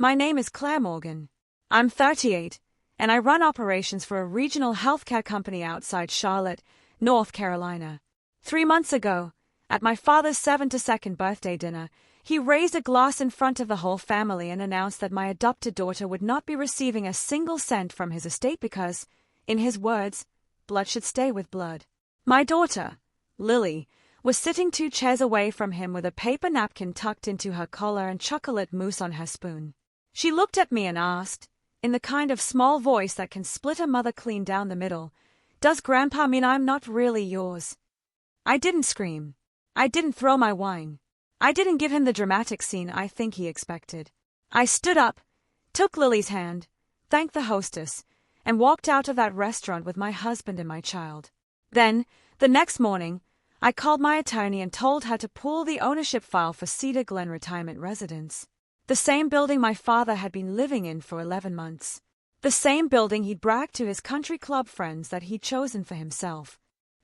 My name is Claire Morgan. I'm 38, and I run operations for a regional healthcare company outside Charlotte, North Carolina. 3 months ago, at my father's 72nd birthday dinner, he raised a glass in front of the whole family and announced that my adopted daughter would not be receiving a single cent from his estate because, in his words, blood should stay with blood. My daughter, Lily, was sitting 2 chairs away from him with a paper napkin tucked into her collar and chocolate mousse on her spoon. She looked at me and asked, in the kind of small voice that can split a mother clean down the middle, "Does Grandpa mean I'm not really yours?" I didn't scream. I didn't throw my wine. I didn't give him the dramatic scene I think he expected. I stood up, took Lily's hand, thanked the hostess, and walked out of that restaurant with my husband and my child. Then, the next morning, I called my attorney and told her to pull the ownership file for Cedar Glen Retirement Residence. The same building my father had been living in for 11 months. The same building he'd bragged to his country club friends that he'd chosen for himself.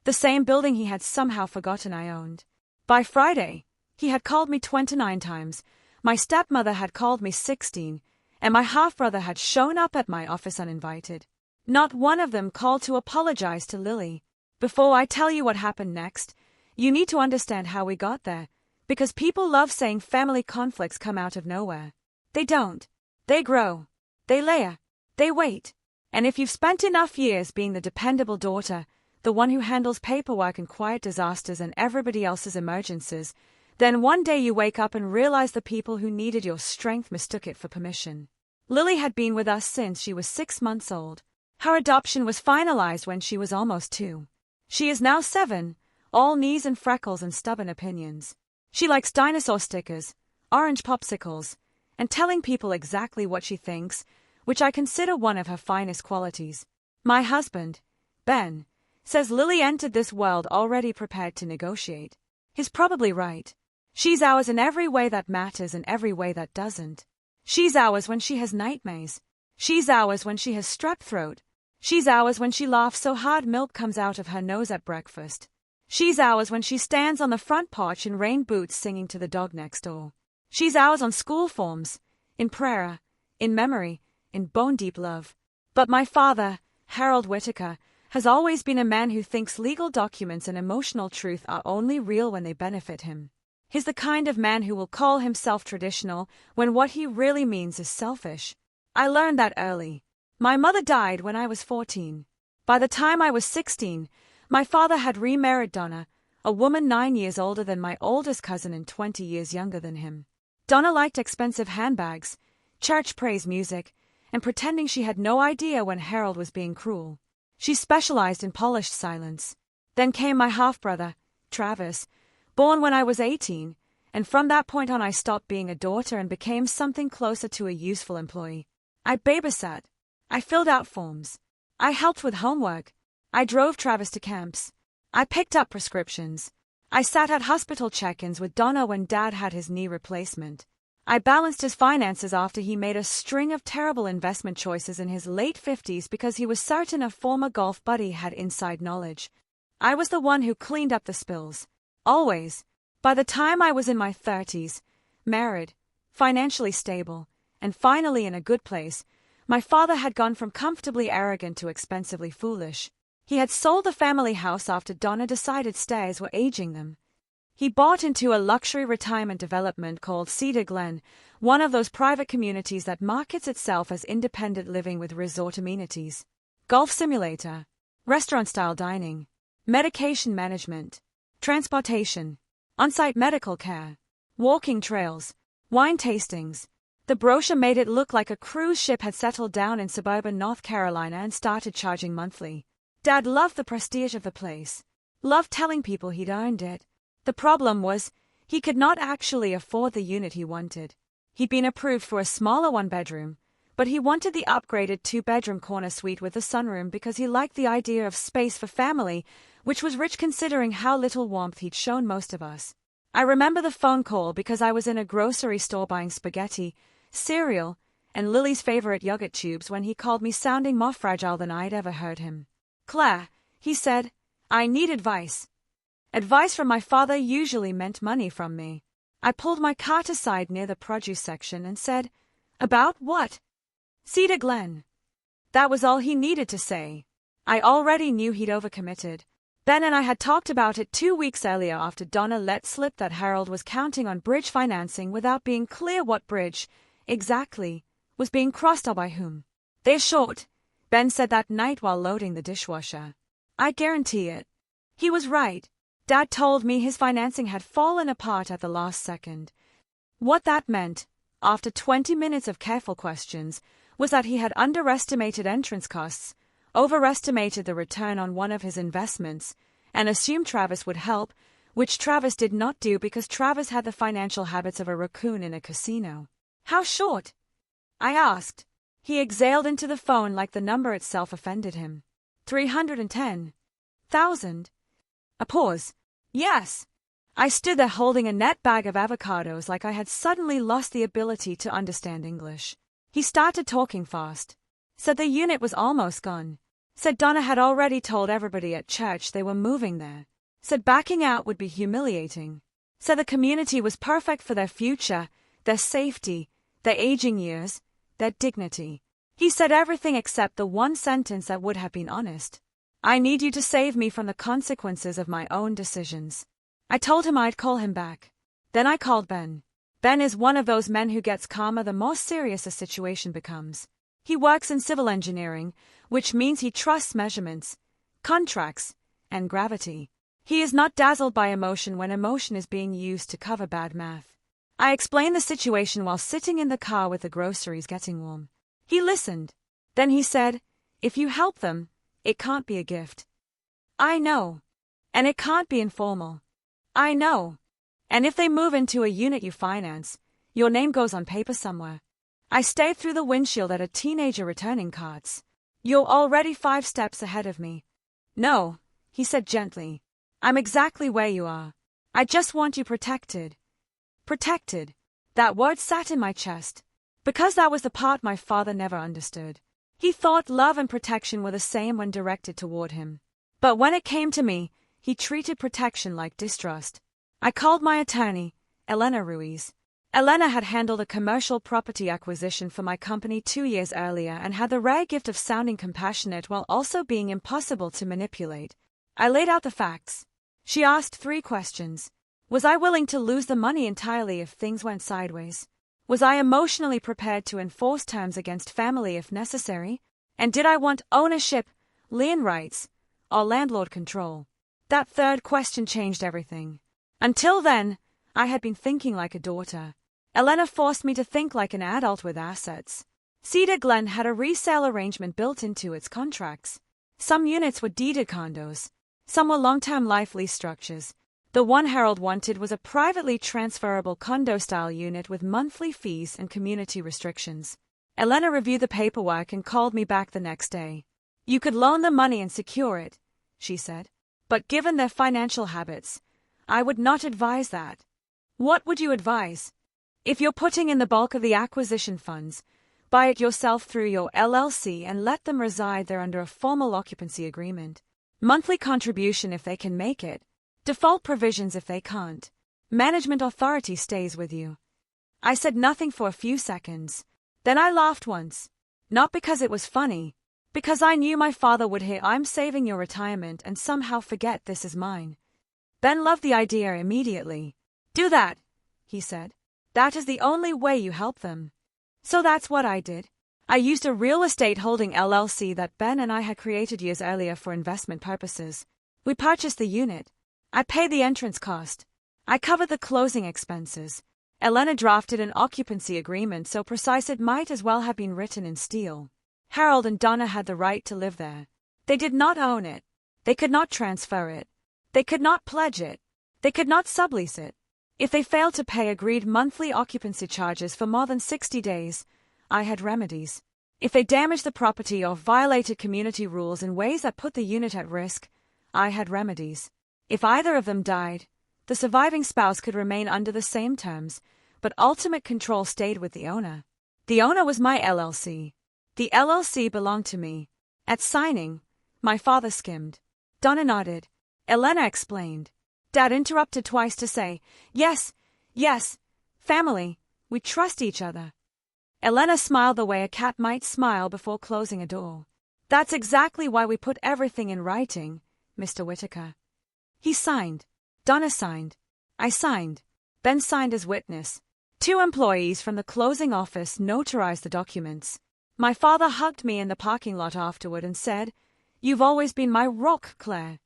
The same building he had somehow forgotten I owned. By Friday, he had called me 29 times, my stepmother had called me 16, and my half-brother had shown up at my office uninvited. Not one of them called to apologize to Lily. Before I tell you what happened next, you need to understand how we got there, because people love saying family conflicts come out of nowhere. They don't. They grow. They layer. They wait. And if you've spent enough years being the dependable daughter, the one who handles paperwork and quiet disasters and everybody else's emergencies, then one day you wake up and realize the people who needed your strength mistook it for permission. Lily had been with us since she was 6 months old. Her adoption was finalized when she was almost 2. She is now 7, all knees and freckles and stubborn opinions. She likes dinosaur stickers, orange popsicles, and telling people exactly what she thinks, which I consider one of her finest qualities. My husband, Ben, says Lily entered this world already prepared to negotiate. He's probably right. She's ours in every way that matters and every way that doesn't. She's ours when she has nightmares. She's ours when she has strep throat. She's ours when she laughs so hard milk comes out of her nose at breakfast. She's ours when she stands on the front porch in rain boots singing to the dog next door. She's ours on school forms, in prayer, in memory, in bone-deep love. But my father, Harold Whitaker, has always been a man who thinks legal documents and emotional truth are only real when they benefit him. He's the kind of man who will call himself traditional when what he really means is selfish. I learned that early. My mother died when I was 14. By the time I was 16, my father had remarried Donna, a woman 9 years older than my oldest cousin and 20 years younger than him. Donna liked expensive handbags, church praise music, and pretending she had no idea when Harold was being cruel. She specialized in polished silence. Then came my half-brother, Travis, born when I was 18, and from that point on I stopped being a daughter and became something closer to a useful employee. I babysat. I filled out forms. I helped with homework. I drove Travis to camps. I picked up prescriptions. I sat at hospital check-ins with Donna when Dad had his knee replacement. I balanced his finances after he made a string of terrible investment choices in his late 50s because he was certain a former golf buddy had inside knowledge. I was the one who cleaned up the spills. Always. By the time I was in my 30s, married, financially stable, and finally in a good place, my father had gone from comfortably arrogant to expensively foolish. He had sold the family house after Donna decided stairs were aging them. He bought into a luxury retirement development called Cedar Glen, one of those private communities that markets itself as independent living with resort amenities, golf simulator, restaurant-style dining, medication management, transportation, on-site medical care, walking trails, wine tastings. The brochure made it look like a cruise ship had settled down in suburban North Carolina and started charging monthly. Dad loved the prestige of the place, loved telling people he'd earned it. The problem was, he could not actually afford the unit he wanted. He'd been approved for a smaller one-bedroom, but he wanted the upgraded 2-bedroom corner suite with a sunroom because he liked the idea of space for family, which was rich considering how little warmth he'd shown most of us. I remember the phone call because I was in a grocery store buying spaghetti, cereal, and Lily's favorite yogurt tubes when he called me sounding more fragile than I'd ever heard him. "Claire," he said, "I need advice." Advice from my father usually meant money from me. I pulled my cart aside near the produce section and said, About what? Cedar Glen. That was all he needed to say. I already knew he'd overcommitted. Ben and I had talked about it 2 weeks earlier after Donna let slip that Harold was counting on bridge financing without being clear what bridge, exactly, was being crossed or by whom. They're short, Ben said that night while loading the dishwasher. I guarantee it. He was right. Dad told me his financing had fallen apart at the last second. What that meant, after 20 minutes of careful questions, was that he had underestimated entrance costs, overestimated the return on one of his investments, and assumed Travis would help, which Travis did not do because Travis had the financial habits of a raccoon in a casino. How short? I asked. He exhaled into the phone like the number itself offended him. 310,000. A pause. Yes. I stood there holding a net bag of avocados like I had suddenly lost the ability to understand English. He started talking fast. Said the unit was almost gone. Said Donna had already told everybody at church they were moving there. Said backing out would be humiliating. Said the community was perfect for their future, their safety, their aging years, their dignity. He said everything except the one sentence that would have been honest. I need you to save me from the consequences of my own decisions. I told him I'd call him back. Then I called Ben. Ben is one of those men who gets calmer the more serious a situation becomes. He works in civil engineering, which means he trusts measurements, contracts, and gravity. He is not dazzled by emotion when emotion is being used to cover bad math. I explained the situation while sitting in the car with the groceries getting warm. He listened. Then he said, "If you help them, it can't be a gift." I know. And it can't be informal. I know. And if they move into a unit you finance, your name goes on paper somewhere. I stared through the windshield at a teenager returning cards. You're already 5 steps ahead of me. No, he said gently. I'm exactly where you are. I just want you protected. Protected. That word sat in my chest. Because that was the part my father never understood. He thought love and protection were the same when directed toward him. But when it came to me, he treated protection like distrust. I called my attorney, Elena Ruiz. Elena had handled a commercial property acquisition for my company 2 years earlier and had the rare gift of sounding compassionate while also being impossible to manipulate. I laid out the facts. She asked 3 questions. Was I willing to lose the money entirely if things went sideways? Was I emotionally prepared to enforce terms against family if necessary? And did I want ownership, lien rights, or landlord control? That 3rd question changed everything. Until then, I had been thinking like a daughter. Elena forced me to think like an adult with assets. Cedar Glen had a resale arrangement built into its contracts. Some units were deeded condos. Some were long-term life lease structures. The one Harold wanted was a privately transferable condo-style unit with monthly fees and community restrictions. Elena reviewed the paperwork and called me back the next day. You could loan the money and secure it, she said. But given their financial habits, I would not advise that. What would you advise? If you're putting in the bulk of the acquisition funds, buy it yourself through your LLC and let them reside there under a formal occupancy agreement. Monthly contribution if they can make it. Default provisions if they can't. Management authority stays with you. I said nothing for a few seconds. Then I laughed once. Not because it was funny. Because I knew my father would hear I'm saving your retirement and somehow forget this is mine. Ben loved the idea immediately. Do that, he said. That is the only way you help them. So that's what I did. I used a real estate holding LLC that Ben and I had created years earlier for investment purposes. We purchased the unit. I paid the entrance cost. I covered the closing expenses. Elena drafted an occupancy agreement so precise it might as well have been written in steel. Harold and Donna had the right to live there. They did not own it. They could not transfer it. They could not pledge it. They could not sublease it. If they failed to pay agreed monthly occupancy charges for more than 60 days, I had remedies. If they damaged the property or violated community rules in ways that put the unit at risk, I had remedies. If either of them died, the surviving spouse could remain under the same terms, but ultimate control stayed with the owner. The owner was my LLC. The LLC belonged to me. At signing, my father skimmed. Donna nodded. Elena explained. Dad interrupted twice to say, Yes, family, we trust each other. Elena smiled the way a cat might smile before closing a door. That's exactly why we put everything in writing, Mr. Whitaker. He signed. Donna signed. I signed. Ben signed as witness. 2 employees from the closing office notarized the documents. My father hugged me in the parking lot afterward and said, "You've always been my rock, Claire."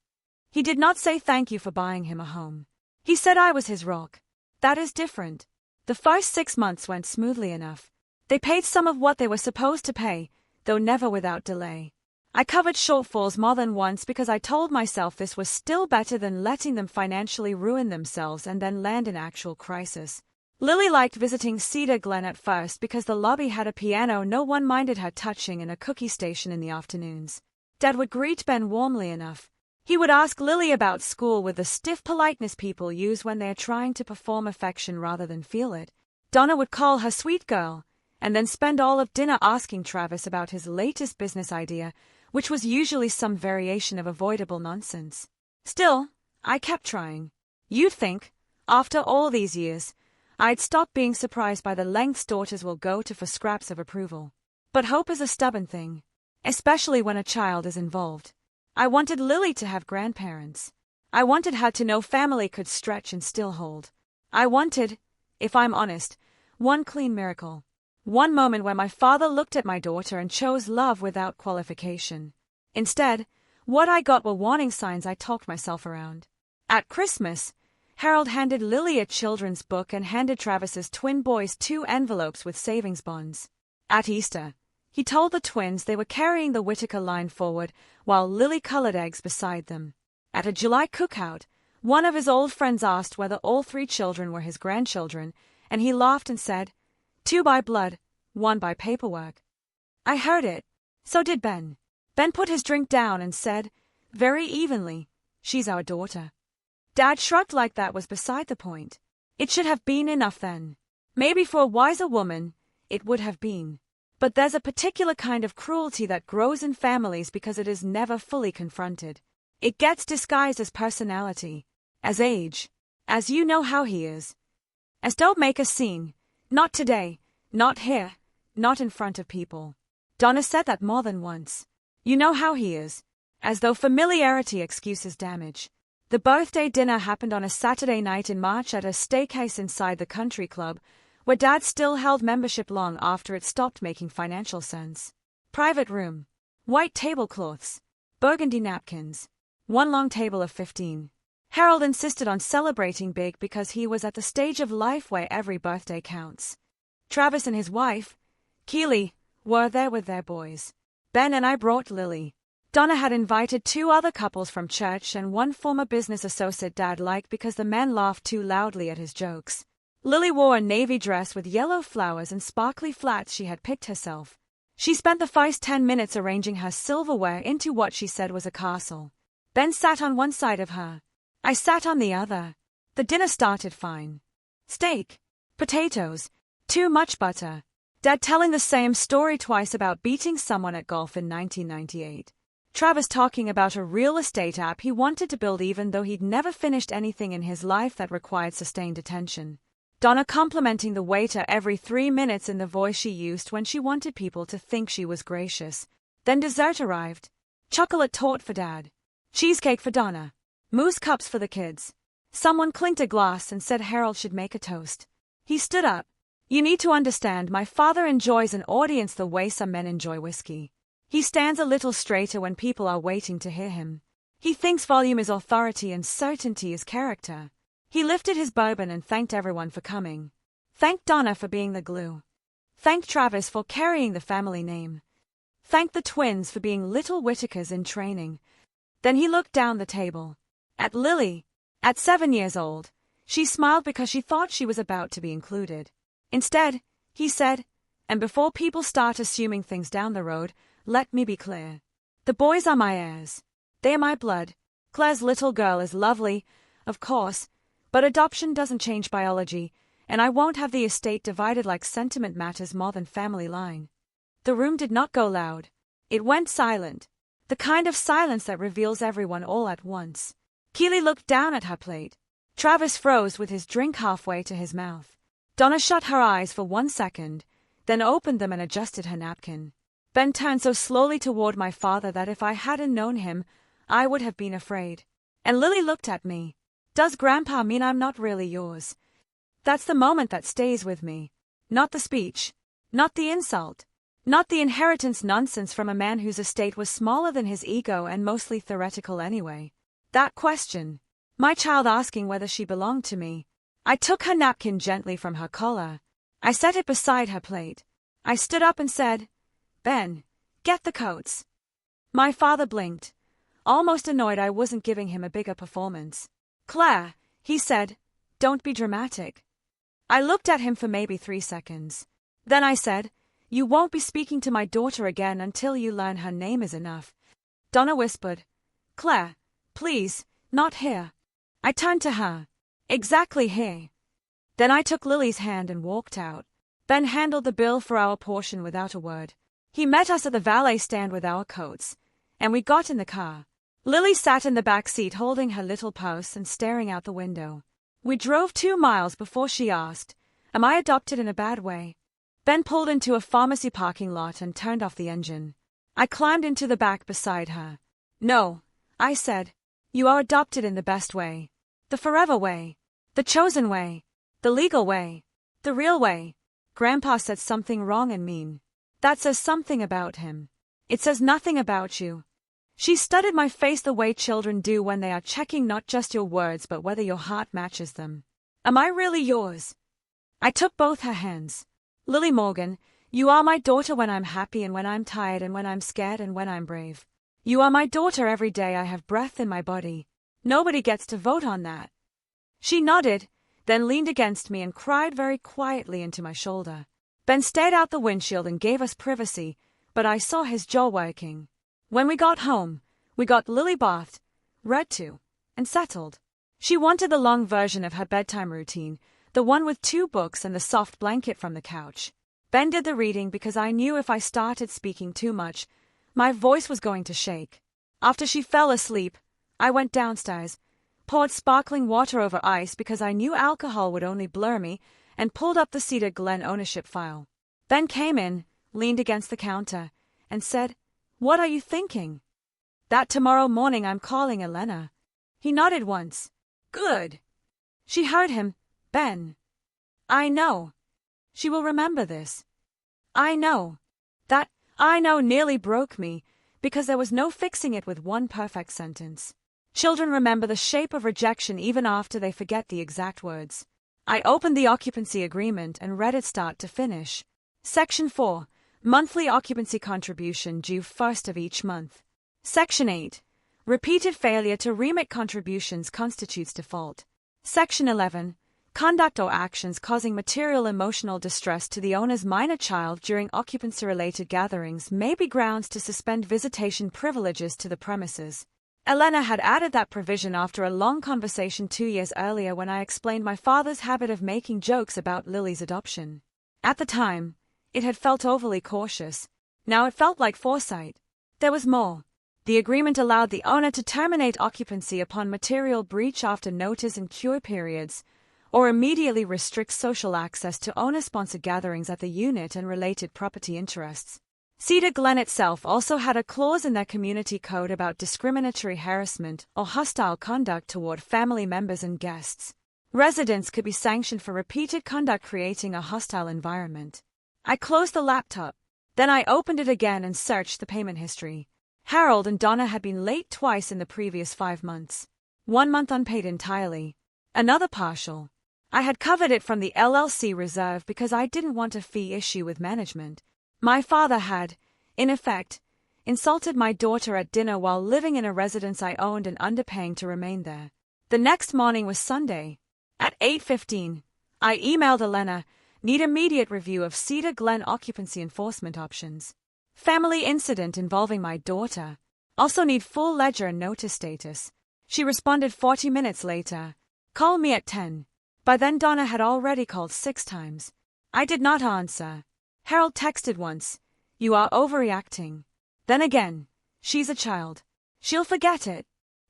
He did not say thank you for buying him a home. He said I was his rock. That is different. The first 6 months went smoothly enough. They paid some of what they were supposed to pay, though never without delay. I covered shortfalls more than once because I told myself this was still better than letting them financially ruin themselves and then land in actual crisis. Lily liked visiting Cedar Glen at first because the lobby had a piano no one minded her touching and a cookie station in the afternoons. Dad would greet Ben warmly enough. He would ask Lily about school with the stiff politeness people use when they are trying to perform affection rather than feel it. Donna would call her sweet girl, and then spend all of dinner asking Travis about his latest business idea, which was usually some variation of avoidable nonsense. Still, I kept trying. You'd think, after all these years, I'd stop being surprised by the lengths daughters will go to for scraps of approval. But hope is a stubborn thing, especially when a child is involved. I wanted Lily to have grandparents. I wanted her to know family could stretch and still hold. I wanted, if I'm honest, one clean miracle. One moment where my father looked at my daughter and chose love without qualification. Instead, what I got were warning signs I talked myself around. At Christmas, Harold handed Lily a children's book and handed Travis's twin boys 2 envelopes with savings bonds. At Easter, he told the twins they were carrying the Whitaker line forward while Lily colored eggs beside them. At a July cookout, one of his old friends asked whether all 3 children were his grandchildren, and he laughed and said, 2 by blood, 1 by paperwork. I heard it. So did Ben. Ben put his drink down and said, very evenly, "She's our daughter." Dad shrugged like that was beside the point. It should have been enough then. Maybe for a wiser woman, it would have been. But there's a particular kind of cruelty that grows in families because it is never fully confronted. It gets disguised as personality, as age, as you know how he is. As don't make a scene. Not today, not here, not in front of people. Donna said that more than once. You know how he is. As though familiarity excuses damage. The birthday dinner happened on a Saturday night in March at a steakhouse inside the country club, where Dad still held membership long after it stopped making financial sense. Private room. White tablecloths. Burgundy napkins. 1 long table of 15. Harold insisted on celebrating big because he was at the stage of life where every birthday counts. Travis and his wife, Keely, were there with their boys. Ben and I brought Lily. Donna had invited 2 other couples from church and 1 former business associate Dad liked because the men laughed too loudly at his jokes. Lily wore a navy dress with yellow flowers and sparkly flats she had picked herself. She spent the first 10 minutes arranging her silverware into what she said was a castle. Ben sat on one side of her. I sat on the other. The dinner started fine. Steak. Potatoes. Too much butter. Dad telling the same story twice about beating someone at golf in 1998. Travis talking about a real estate app he wanted to build even though he'd never finished anything in his life that required sustained attention. Donna complimenting the waiter every 3 minutes in the voice she used when she wanted people to think she was gracious. Then dessert arrived. Chocolate torte for Dad. Cheesecake for Donna. Mousse cups for the kids. Someone clinked a glass and said Harold should make a toast. He stood up. You need to understand, my father enjoys an audience the way some men enjoy whiskey. He stands a little straighter when people are waiting to hear him. He thinks volume is authority and certainty is character. He lifted his bourbon and thanked everyone for coming. Thanked Donna for being the glue. Thanked Travis for carrying the family name. Thanked the twins for being little Whitakers in training. Then he looked down the table. At Lily. At 7 years old. She smiled because she thought she was about to be included. Instead, he said, and before people start assuming things down the road, let me be clear. The boys are my heirs. They are my blood. Claire's little girl is lovely, of course, but adoption doesn't change biology, and I won't have the estate divided like sentiment matters more than family line. The room did not go loud. It went silent. The kind of silence that reveals everyone all at once. Keely looked down at her plate. Travis froze with his drink halfway to his mouth. Donna shut her eyes for 1 second, then opened them and adjusted her napkin. Ben turned so slowly toward my father that if I hadn't known him, I would have been afraid. And Lily looked at me. Does Grandpa mean I'm not really yours? That's the moment that stays with me. Not the speech. Not the insult. Not the inheritance nonsense from a man whose estate was smaller than his ego and mostly theoretical anyway. That question. My child asking whether she belonged to me. I took her napkin gently from her collar. I set it beside her plate. I stood up and said, Ben, get the coats. My father blinked, almost annoyed I wasn't giving him a bigger performance. Claire, he said, don't be dramatic. I looked at him for maybe 3 seconds. Then I said, you won't be speaking to my daughter again until you learn her name is enough. Donna whispered, Claire, please, not here. I turned to her. Exactly here. Then I took Lily's hand and walked out. Ben handled the bill for our portion without a word. He met us at the valet stand with our coats, and we got in the car. Lily sat in the back seat holding her little purse and staring out the window. We drove 2 miles before she asked, am I adopted in a bad way? Ben pulled into a pharmacy parking lot and turned off the engine. I climbed into the back beside her. No, I said. You are adopted in the best way. The forever way. The chosen way. The legal way. The real way. Grandpa said something wrong and mean. That says something about him. It says nothing about you. She studied my face the way children do when they are checking not just your words but whether your heart matches them. Am I really yours? I took both her hands. Lily Morgan, you are my daughter when I'm happy and when I'm tired and when I'm scared and when I'm brave. You are my daughter every day I have breath in my body. Nobody gets to vote on that. She nodded, then leaned against me and cried very quietly into my shoulder. Ben stared out the windshield and gave us privacy, but I saw his jaw working. When we got home, we got Lily bathed, read to, and settled. She wanted the long version of her bedtime routine, the one with 2 books and the soft blanket from the couch. Ben did the reading because I knew if I started speaking too much, my voice was going to shake. After she fell asleep, I went downstairs, poured sparkling water over ice because I knew alcohol would only blur me, and pulled up the Cedar Glen ownership file. Ben came in, leaned against the counter, and said, What are you thinking? That tomorrow morning I'm calling Elena. He nodded once. Good. She heard him. Ben. I know. She will remember this. I know. That I know nearly broke me, because there was no fixing it with one perfect sentence. Children remember the shape of rejection even after they forget the exact words. I opened the occupancy agreement and read it start to finish. Section 4. Monthly occupancy contribution due first of each month. Section 8. Repeated failure to remit contributions constitutes default. Section 11. Conduct or actions causing material emotional distress to the owner's minor child during occupancy-related gatherings may be grounds to suspend visitation privileges to the premises. Elena had added that provision after a long conversation 2 years earlier when I explained my father's habit of making jokes about Lily's adoption. At the time, it had felt overly cautious. Now it felt like foresight. There was more. The agreement allowed the owner to terminate occupancy upon material breach after notice and cure periods, or immediately restrict social access to owner-sponsored gatherings at the unit and related property interests. Cedar Glen itself also had a clause in their community code about discriminatory harassment or hostile conduct toward family members and guests. Residents could be sanctioned for repeated conduct creating a hostile environment. I closed the laptop. Then I opened it again and searched the payment history. Harold and Donna had been late twice in the previous 5 months. 1 month unpaid entirely. Another partial. I had covered it from the LLC reserve because I didn't want a fee issue with management. My father had, in effect, insulted my daughter at dinner while living in a residence I owned and underpaying to remain there. The next morning was Sunday. At 8:15, I emailed Elena, need immediate review of Cedar Glen occupancy enforcement options. Family incident involving my daughter. Also need full ledger and notice status. She responded 40 minutes later. Call me at 10. By then Donna had already called 6 times. I did not answer. Harold texted once, You are overreacting. Then again, she's a child. She'll forget it.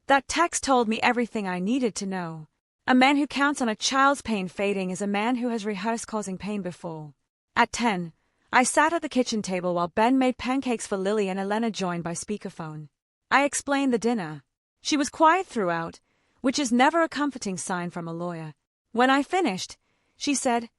That text told me everything I needed to know. A man who counts on a child's pain fading is a man who has rehearsed causing pain before. At 10, I sat at the kitchen table while Ben made pancakes for Lily and Elena joined by speakerphone. I explained the dinner. She was quiet throughout, which is never a comforting sign from a lawyer. When I finished, she said,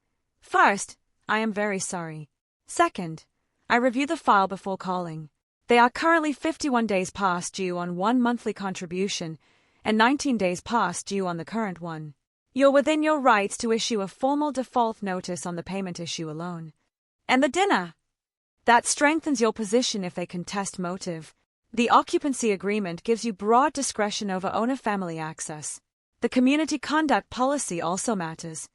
"First, I am very sorry. Second, I reviewed the file before calling. They are currently 51 days past due on one monthly contribution and 19 days past due on the current one. You're within your rights to issue a formal default notice on the payment issue alone. And the dinner. That strengthens your position if they contest motive. The occupancy agreement gives you broad discretion over owner-family access. The community conduct policy also matters."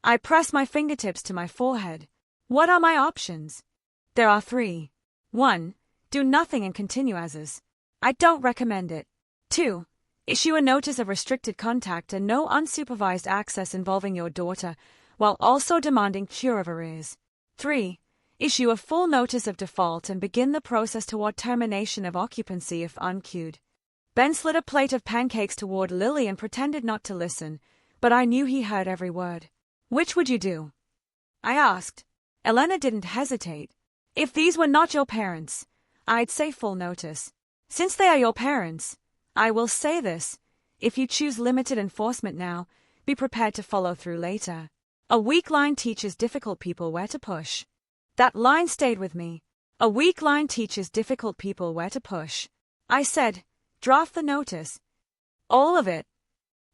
I press my fingertips to my forehead. What are my options? There are 3. 1. Do nothing and continue as is. I don't recommend it. 2. Issue a notice of restricted contact and no unsupervised access involving your daughter, while also demanding cure of arrears. 3. Issue a full notice of default and begin the process toward termination of occupancy if unqueued. Ben slid a plate of pancakes toward Lily and pretended not to listen, but I knew he heard every word. "Which would you do?" I asked. Elena didn't hesitate. "If these were not your parents, I'd say full notice. Since they are your parents, I will say this. If you choose limited enforcement now, be prepared to follow through later. A weak line teaches difficult people where to push." That line stayed with me. A weak line teaches difficult people where to push. I said, "Draft the notice." "All of it?"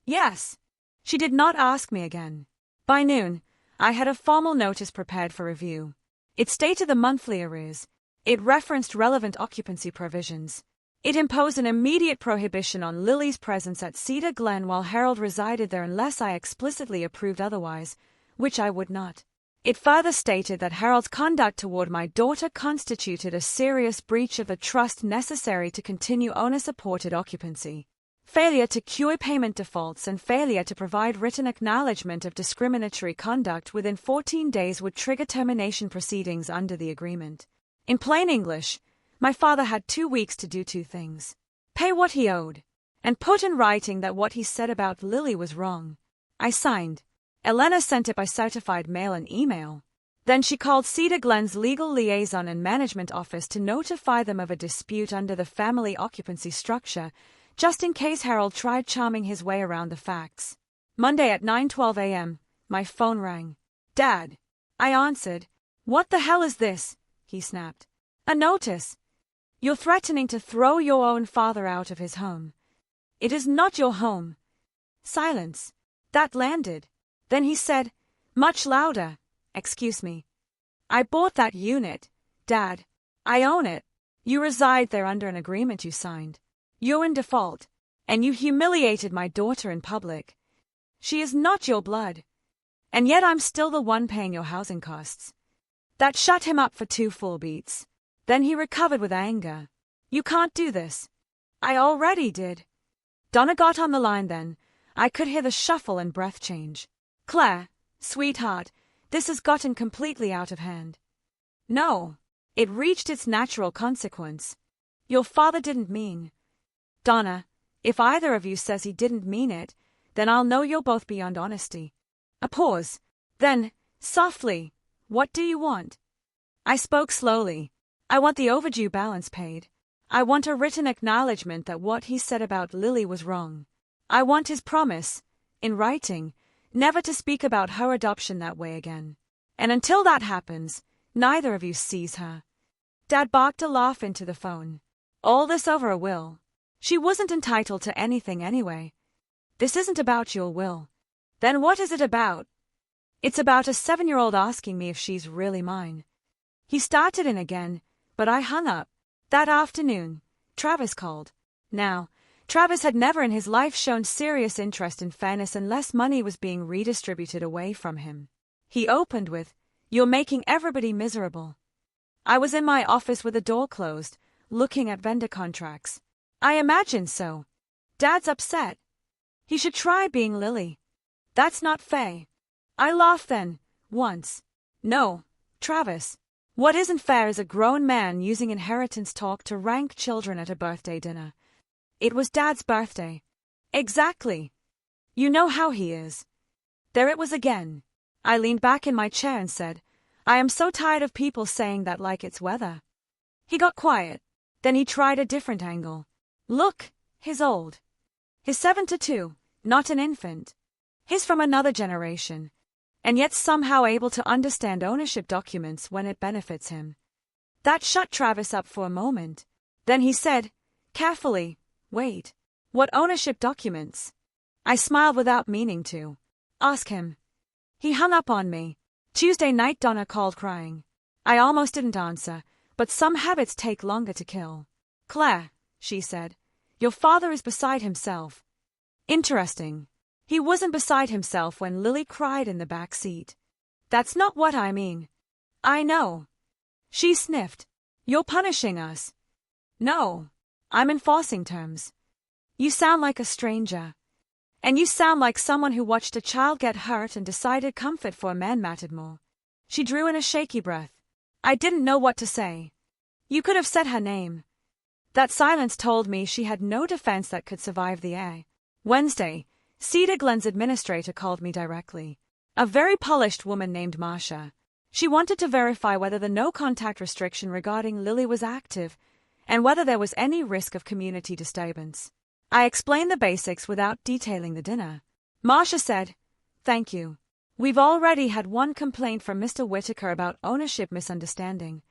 "Yes." She did not ask me again. By noon, I had a formal notice prepared for review. It stated the monthly arrears. It referenced relevant occupancy provisions. It imposed an immediate prohibition on Lily's presence at Cedar Glen while Harold resided there unless I explicitly approved otherwise, which I would not. It further stated that Harold's conduct toward my daughter constituted a serious breach of the trust necessary to continue owner-supported occupancy. Failure to cure payment defaults and failure to provide written acknowledgement of discriminatory conduct within 14 days would trigger termination proceedings under the agreement. In plain English, my father had 2 weeks to do 2 things: pay what he owed, and put in writing that what he said about Lily was wrong. I signed. Elena sent it by certified mail and email. Then she called Cedar Glen's legal liaison and management office to notify them of a dispute under the family occupancy structure, just in case Harold tried charming his way around the facts. Monday at 9:12 a.m., my phone rang. "Dad." I answered. "What the hell is this?" he snapped. "A notice. You're threatening to throw your own father out of his home." "It is not your home." Silence. That landed. Then he said, much louder, "Excuse me. I bought that unit, Dad. I own it. You reside there under an agreement you signed. You're in default, and you humiliated my daughter in public. She is not your blood. And yet I'm still the one paying your housing costs." That shut him up for 2 full beats. Then he recovered with anger. "You can't do this." "I already did." Donna got on the line then. I could hear the shuffle and breath change. "Claire, sweetheart, this has gotten completely out of hand." "No. It reached its natural consequence. Your father didn't mean." "Donna, if either of you says he didn't mean it, then I'll know you're both beyond honesty." A pause. Then, softly, "What do you want?" I spoke slowly. "I want the overdue balance paid. I want a written acknowledgement that what he said about Lily was wrong. I want his promise, in writing, never to speak about her adoption that way again. And until that happens, neither of you sees her." Dad barked a laugh into the phone. "All this over a will. She wasn't entitled to anything anyway." "This isn't about your will." "Then what is it about?" "It's about a 7-year-old asking me if she's really mine." He started in again, but I hung up. That afternoon, Travis called. Now, Travis had never in his life shown serious interest in fairness unless money was being redistributed away from him. He opened with, "You're making everybody miserable." I was in my office with the door closed, looking at vendor contracts. "I imagine so. Dad's upset. He should try being Lily." "That's not fair." I laughed then, once. "No, Travis. What isn't fair is a grown man using inheritance talk to rank children at a birthday dinner." "It was Dad's birthday." "Exactly. You know how he is." There it was again. I leaned back in my chair and said, I am so tired of people saying that like it's weather. He got quiet. Then he tried a different angle. Look, he's old. He's 72, not an infant. He's from another generation, and yet somehow able to understand ownership documents when it benefits him. That shut Travis up for a moment. Then he said, carefully, wait, what ownership documents? I smiled without meaning to. Ask him. He hung up on me. Tuesday night Donna called crying. I almost didn't answer, but some habits take longer to kill. Claire, she said, your father is beside himself. Interesting. He wasn't beside himself when Lily cried in the back seat. That's not what I mean. I know. She sniffed. You're punishing us. No. I'm enforcing terms. You sound like a stranger. And you sound like someone who watched a child get hurt and decided comfort for a man mattered more. She drew in a shaky breath. I didn't know what to say. You could have said her name. That silence told me she had no defense that could survive the air. Wednesday, Cedar Glen's administrator called me directly. A very polished woman named Marcia. She wanted to verify whether the no-contact restriction regarding Lily was active and whether there was any risk of community disturbance. I explained the basics without detailing the dinner. Marcia said, thank you. We've already had one complaint from Mr. Whitaker about ownership misunderstanding.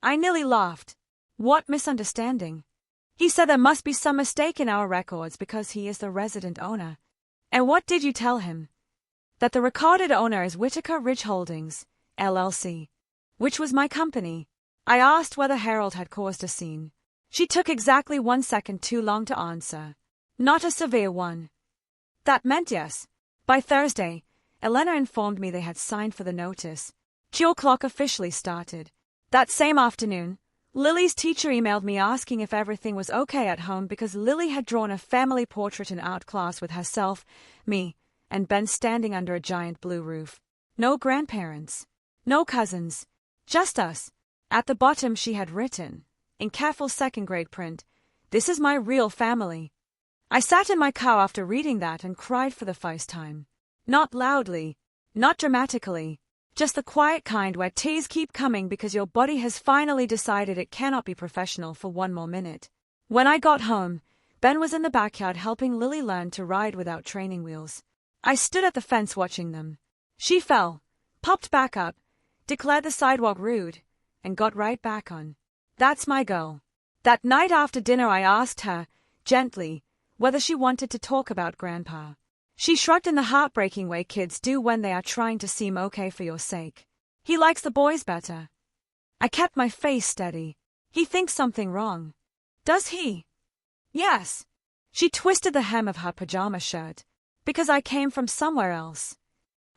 I nearly laughed. What misunderstanding? He said there must be some mistake in our records because he is the resident owner. And what did you tell him? That the recorded owner is Whitaker Ridge Holdings, LLC, which was my company. I asked whether Harold had caused a scene. She took exactly 1 second too long to answer. Not a severe one. That meant yes. By Thursday, Elena informed me they had signed for the notice. 2 o'clock officially started. That same afternoon, Lily's teacher emailed me asking if everything was okay at home because Lily had drawn a family portrait in art class with herself, me, and Ben standing under a giant blue roof. No grandparents. No cousins. Just us. At the bottom she had written, in careful second-grade print, "This is my real family." I sat in my car after reading that and cried for the first time. Not loudly, not dramatically, just the quiet kind where tears keep coming because your body has finally decided it cannot be professional for one more minute. When I got home, Ben was in the backyard helping Lily learn to ride without training wheels. I stood at the fence watching them. She fell, popped back up, declared the sidewalk rude, and got right back on. That's my girl. That night after dinner I asked her, gently, whether she wanted to talk about Grandpa. She shrugged in the heartbreaking way kids do when they are trying to seem okay for your sake. He likes the boys better. I kept my face steady. He thinks something wrong. Does he? Yes. She twisted the hem of her pajama shirt. Because I came from somewhere else.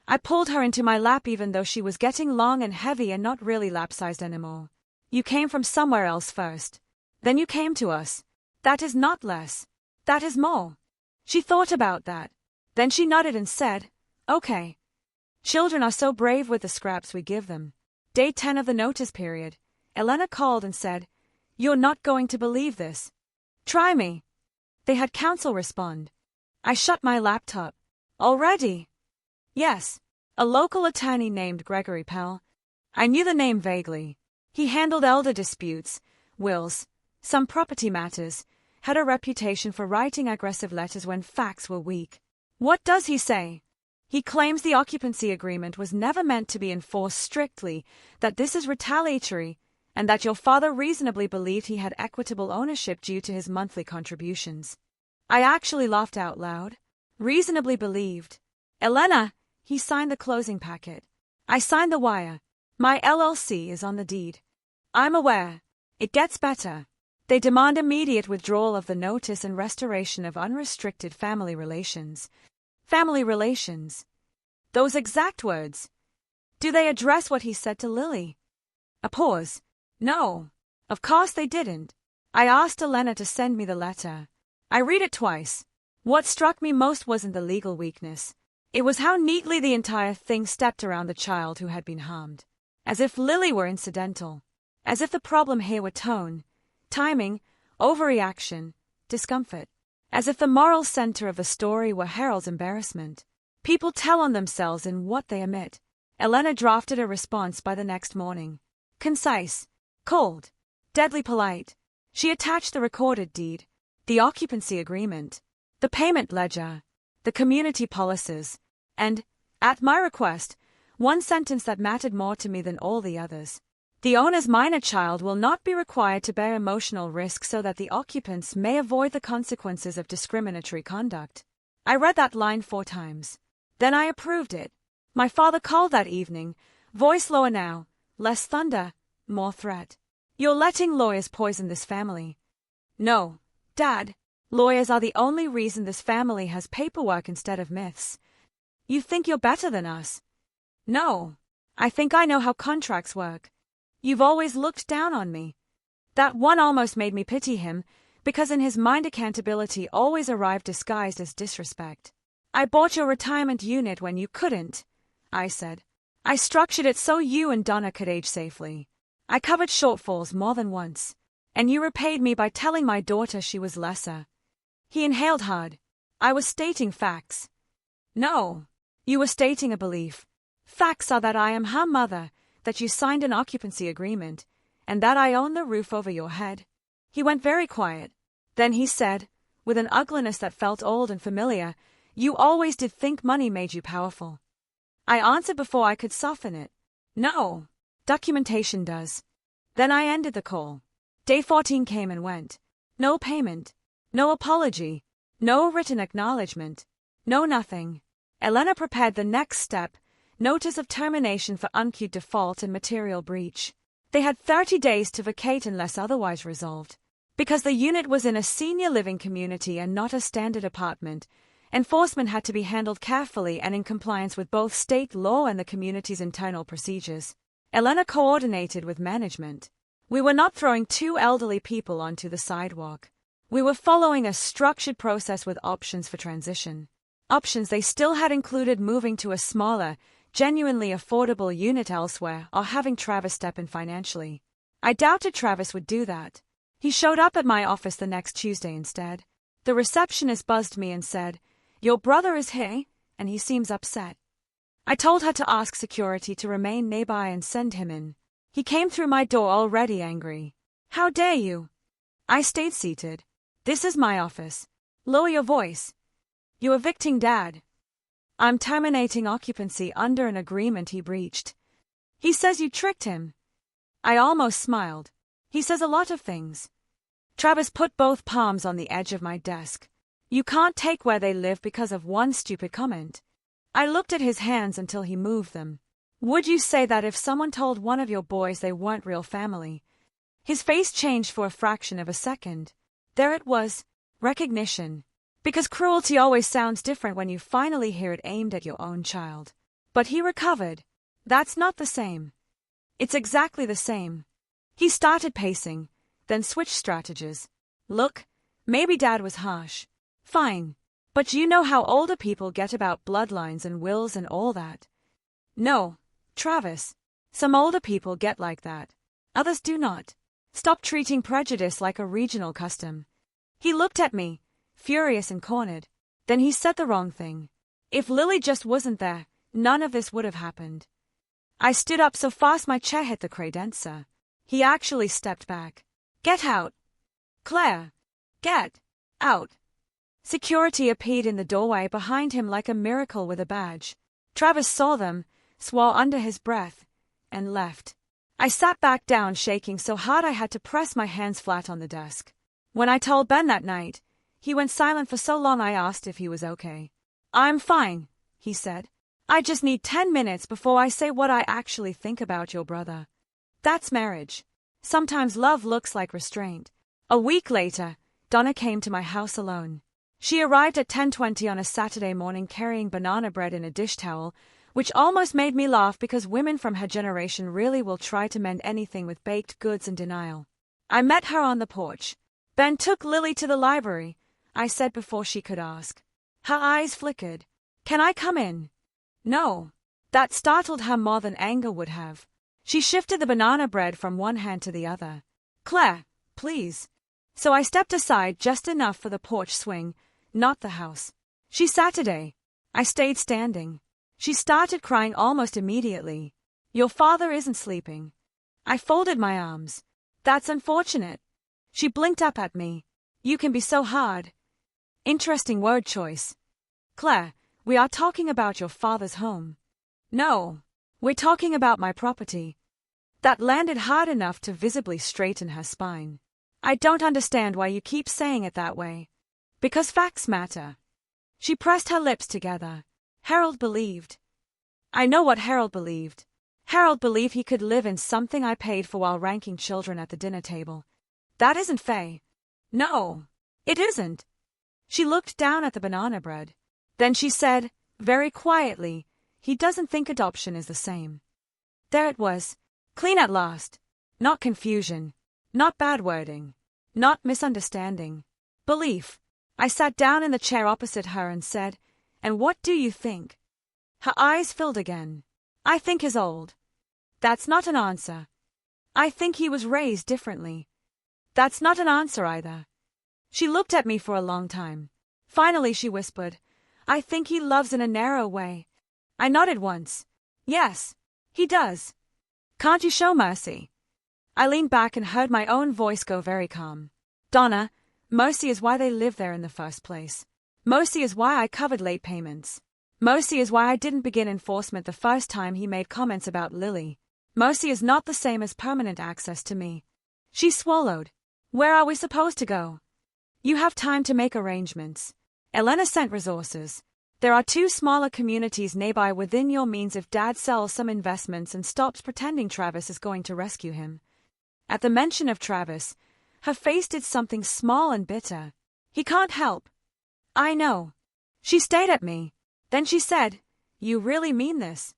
I pulled her into my lap even though she was getting long and heavy and not really lap-sized anymore. You came from somewhere else first. Then you came to us. That is not less. That is more. She thought about that. Then she nodded and said, okay. Children are so brave with the scraps we give them. Day 10 of the notice period, Elena called and said, you're not going to believe this. Try me. They had counsel respond. I shut my laptop. Already? Yes. A local attorney named Gregory Pell. I knew the name vaguely. He handled elder disputes, wills, some property matters, had a reputation for writing aggressive letters when facts were weak. What does he say? He claims the occupancy agreement was never meant to be enforced strictly, that this is retaliatory, and that your father reasonably believed he had equitable ownership due to his monthly contributions. I actually laughed out loud. Reasonably believed. Elena, he signed the closing packet. I signed the wire. My LLC is on the deed. I'm aware. It gets better. They demand immediate withdrawal of the notice and restoration of unrestricted family relations. Family relations. Those exact words. Do they address what he said to Lily? A pause. No. Of course they didn't. I asked Elena to send me the letter. I read it twice. What struck me most wasn't the legal weakness. It was how neatly the entire thing stepped around the child who had been harmed. As if Lily were incidental. As if the problem here were tone, timing, overreaction, discomfort. As if the moral center of the story were Harold's embarrassment. People tell on themselves in what they emit. Elena drafted a response by the next morning. Concise, cold, deadly polite. She attached the recorded deed, the occupancy agreement, the payment ledger, the community policies, and, at my request, one sentence that mattered more to me than all the others. The owner's minor child will not be required to bear emotional risk so that the occupants may avoid the consequences of discriminatory conduct. I read that line 4 times. Then I approved it. My father called that evening, voice lower now, less thunder, more threat. You're letting lawyers poison this family. No, Dad. Lawyers are the only reason this family has paperwork instead of myths. You think you're better than us? No. I think I know how contracts work. You've always looked down on me. That one almost made me pity him, because in his mind accountability always arrived disguised as disrespect. I bought your retirement unit when you couldn't, I said. I structured it so you and Donna could age safely. I covered shortfalls more than once, and you repaid me by telling my daughter she was lesser. He inhaled hard. I was stating facts. No, you were stating a belief. Facts are that I am her mother, that you signed an occupancy agreement, and that I own the roof over your head. He went very quiet. Then he said, with an ugliness that felt old and familiar, you always did think money made you powerful. I answered before I could soften it. No, documentation does. Then I ended the call. Day 14 came and went. No payment. No apology. No written acknowledgement. No nothing. Elena prepared the next step, notice of termination for unqueued default and material breach. They had 30 days to vacate unless otherwise resolved. Because the unit was in a senior living community and not a standard apartment, enforcement had to be handled carefully and in compliance with both state law and the community's internal procedures. Elena coordinated with management. We were not throwing 2 elderly people onto the sidewalk. We were following a structured process with options for transition. Options they still had included moving to a smaller, genuinely affordable unit elsewhere or having Travis step in financially. I doubted Travis would do that. He showed up at my office the next Tuesday instead. The receptionist buzzed me and said, "Your brother is here, and he seems upset." I told her to ask security to remain nearby and send him in. He came through my door already angry. "How dare you?" I stayed seated. "This is my office. Lower your voice. You're evicting Dad." "I'm terminating occupancy under an agreement he breached." "He says you tricked him." I almost smiled. "He says a lot of things." Travis put both palms on the edge of my desk. "You can't take where they live because of one stupid comment." I looked at his hands until he moved them. "Would you say that if someone told one of your boys they weren't real family?" His face changed for a fraction of a second. There it was, recognition. Because cruelty always sounds different when you finally hear it aimed at your own child. But he recovered. "That's not the same." "It's exactly the same." He started pacing, then switched strategies. "Look, maybe Dad was harsh. Fine. But you know how older people get about bloodlines and wills and all that. No, Travis. Some older people get like that. Others do not. Stop treating prejudice like a regional custom." He looked at me, furious and cornered. Then he said the wrong thing. If Lily just wasn't there, none of this would have happened. I stood up so fast my chair hit the credenza. He actually stepped back. "Get out. Claire. Get out." Security appeared in the doorway behind him like a miracle with a badge. Travis saw them, swore under his breath, and left. I sat back down shaking so hard I had to press my hands flat on the desk. When I told Ben that night, he went silent for so long I asked if he was okay. "I'm fine," he said. "I just need 10 minutes before I say what I actually think about your brother." That's marriage. Sometimes love looks like restraint. A week later, Donna came to my house alone. She arrived at 10:20 on a Saturday morning carrying banana bread in a dish towel, which almost made me laugh because women from her generation really will try to mend anything with baked goods and denial. I met her on the porch. "Ben took Lily to the library," I said before she could ask. Her eyes flickered. "Can I come in?" "No." That startled her more than anger would have. She shifted the banana bread from one hand to the other. "Claire, please." So I stepped aside just enough for the porch swing, not the house. "She's Saturday." I stayed standing. She started crying almost immediately. Your father isn't sleeping. I folded my arms. That's unfortunate. She blinked up at me. You can be so hard. Interesting word choice. Claire, we are talking about your father's home. No, we're talking about my property. That landed hard enough to visibly straighten her spine. I don't understand why you keep saying it that way. Because facts matter. She pressed her lips together. Harold believed. I know what Harold believed. Harold believed he could live in something I paid for while ranking children at the dinner table. That isn't Faye. No, it isn't. She looked down at the banana bread. Then she said, very quietly, he doesn't think adoption is the same. There it was, clean at last. Not confusion. Not bad wording. Not misunderstanding. Belief. I sat down in the chair opposite her and said, and what do you think? Her eyes filled again. I think he's old. That's not an answer. I think he was raised differently. That's not an answer either. She looked at me for a long time. Finally she whispered, I think he loves in a narrow way. I nodded once. Yes, he does. Can't you show mercy? I leaned back and heard my own voice go very calm. Donna, mercy is why they live there in the first place. Mercy is why I covered late payments. Mercy is why I didn't begin enforcement the first time he made comments about Lily. Mercy is not the same as permanent access to me. She swallowed. Where are we supposed to go? You have time to make arrangements. Elena sent resources. There are 2 smaller communities nearby within your means if Dad sells some investments and stops pretending Travis is going to rescue him. At the mention of Travis, her face did something small and bitter. He can't help. I know. She stared at me. Then she said, You really mean this?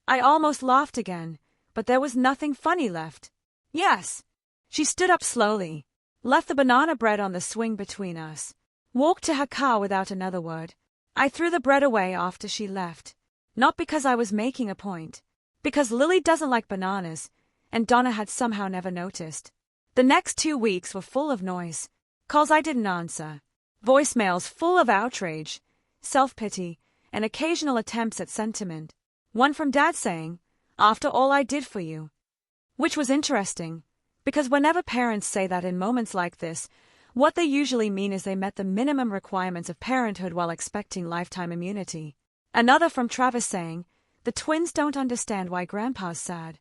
I almost laughed again, but there was nothing funny left. Yes. She stood up slowly, left the banana bread on the swing between us, walked to her car without another word. I threw the bread away after she left. Not because I was making a point. Because Lily doesn't like bananas, and Donna had somehow never noticed. The next 2 weeks were full of noise. Calls I didn't answer. Voicemails full of outrage, self-pity, and occasional attempts at sentiment. One from Dad saying, After all I did for you. Which was interesting, because whenever parents say that in moments like this, what they usually mean is they met the minimum requirements of parenthood while expecting lifetime immunity. Another from Travis saying, The twins don't understand why Grandpa's sad.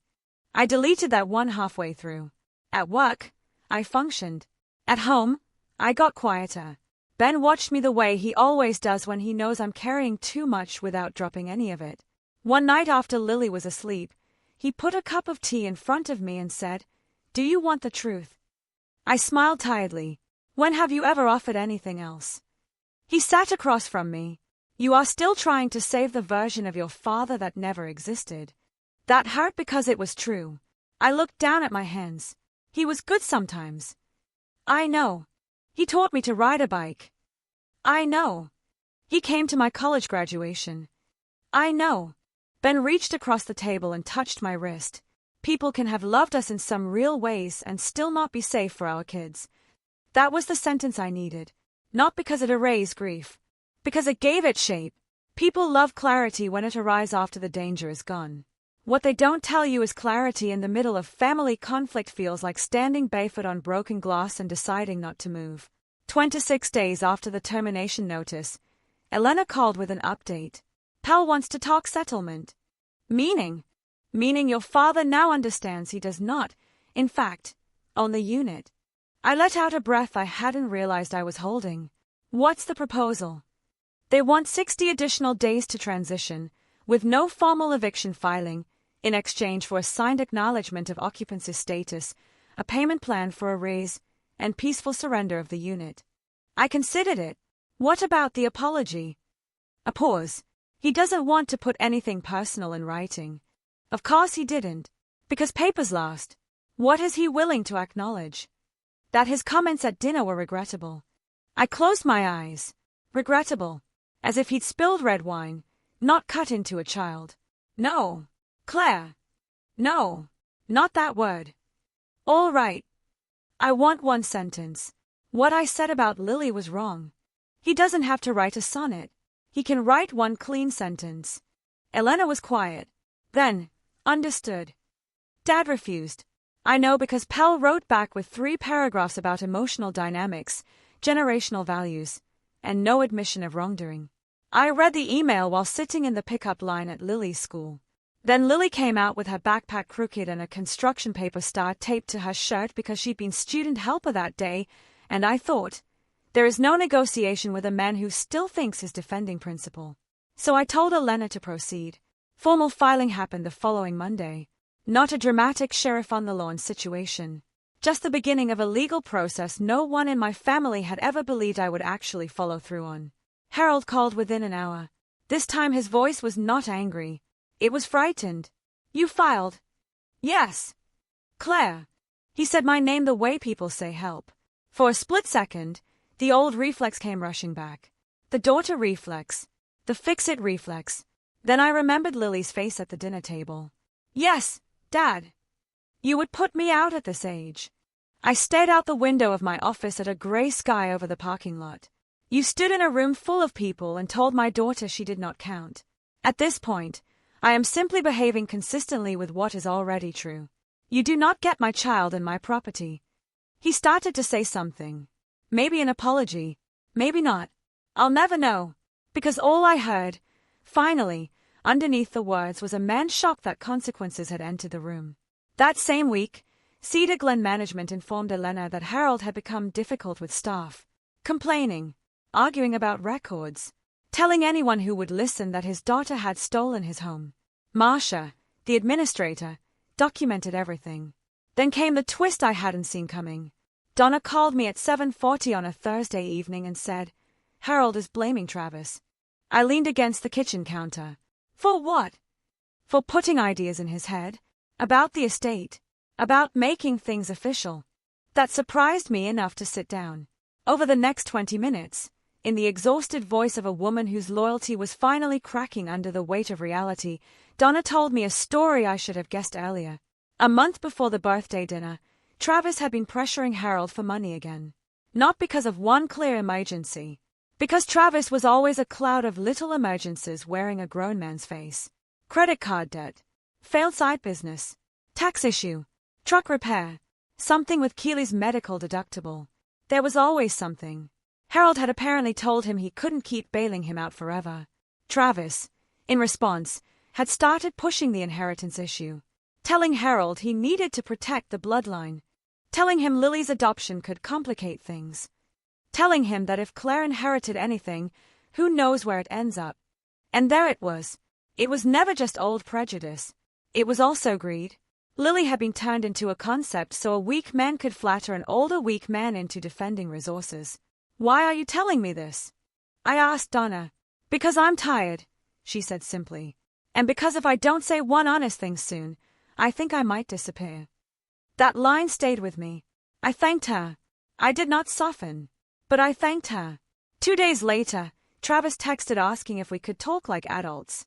I deleted that one halfway through. At work, I functioned. At home, I got quieter. Ben watched me the way he always does when he knows I'm carrying too much without dropping any of it. One night after Lily was asleep, he put a cup of tea in front of me and said, Do you want the truth? I smiled tiredly. When have you ever offered anything else? He sat across from me. You are still trying to save the version of your father that never existed. That hurt because it was true. I looked down at my hands. He was good sometimes. I know. He taught me to ride a bike. I know. He came to my college graduation. I know. Ben reached across the table and touched my wrist. People can have loved us in some real ways and still not be safe for our kids. That was the sentence I needed. Not because it erased grief. Because it gave it shape. People love clarity when it arrives after the danger is gone. What they don't tell you is clarity in the middle of family conflict feels like standing barefoot on broken glass and deciding not to move. 26 days after the termination notice, Elena called with an update. Pal wants to talk settlement. Meaning your father now understands he does not, in fact, own the unit. I let out a breath I hadn't realized I was holding. What's the proposal? They want 60 additional days to transition, with no formal eviction filing, in exchange for a signed acknowledgement of occupancy status, a payment plan for a raise, and peaceful surrender of the unit. I considered it. What about the apology? A pause. He doesn't want to put anything personal in writing. Of course he didn't. Because papers last. What is he willing to acknowledge? That his comments at dinner were regrettable. I closed my eyes. Regrettable. As if he'd spilled red wine, not cut into a child. No. Claire. No. Not that word. All right. I want one sentence. What I said about Lily was wrong. He doesn't have to write a sonnet. He can write one clean sentence. Elena was quiet. Then, understood. Dad refused. I know because Pell wrote back with 3 paragraphs about emotional dynamics, generational values, and no admission of wrongdoing. I read the email while sitting in the pickup line at Lily's school. Then Lily came out with her backpack crooked and a construction paper star taped to her shirt because she'd been student helper that day, and I thought, there is no negotiation with a man who still thinks his defending principle. So I told Elena to proceed. Formal filing happened the following Monday. Not a dramatic sheriff-on-the-lawn situation. Just the beginning of a legal process no one in my family had ever believed I would actually follow through on. Harold called within an hour. This time his voice was not angry. It was frightened. You filed? Yes. Claire. He said my name the way people say help. For a split second, the old reflex came rushing back. The daughter reflex. The fix-it reflex. Then I remembered Lily's face at the dinner table. Yes, Dad. You would put me out at this age. I stared out the window of my office at a grey sky over the parking lot. You stood in a room full of people and told my daughter she did not count. At this point, I am simply behaving consistently with what is already true. You do not get my child and my property. He started to say something. Maybe an apology. Maybe not. I'll never know. Because all I heard, finally, underneath the words was a man's shock that consequences had entered the room. That same week, Cedar Glen management informed Elena that Harold had become difficult with staff. Complaining. Arguing about records. Telling anyone who would listen that his daughter had stolen his home. Marcia, the administrator, documented everything. Then came the twist I hadn't seen coming. Donna called me at 7:40 on a Thursday evening and said, Harold is blaming Travis. I leaned against the kitchen counter. For what? For putting ideas in his head. About the estate. About making things official. That surprised me enough to sit down. Over the next 20 minutes, in the exhausted voice of a woman whose loyalty was finally cracking under the weight of reality, Donna told me a story I should have guessed earlier. A month before the birthday dinner, Travis had been pressuring Harold for money again. Not because of one clear emergency. Because Travis was always a cloud of little emergencies wearing a grown man's face. Credit card debt. Failed side business. Tax issue. Truck repair. Something with Keely's medical deductible. There was always something. Harold had apparently told him he couldn't keep bailing him out forever. Travis, in response, had started pushing the inheritance issue. Telling Harold he needed to protect the bloodline. Telling him Lily's adoption could complicate things. Telling him that if Claire inherited anything, who knows where it ends up. And there it was. It was never just old prejudice. It was also greed. Lily had been turned into a concept so a weak man could flatter an older weak man into defending resources. Why are you telling me this? I asked Donna. Because I'm tired, she said simply. And because if I don't say one honest thing soon, I think I might disappear. That line stayed with me. I thanked her. I did not soften. But I thanked her. 2 days later, Travis texted asking if we could talk like adults.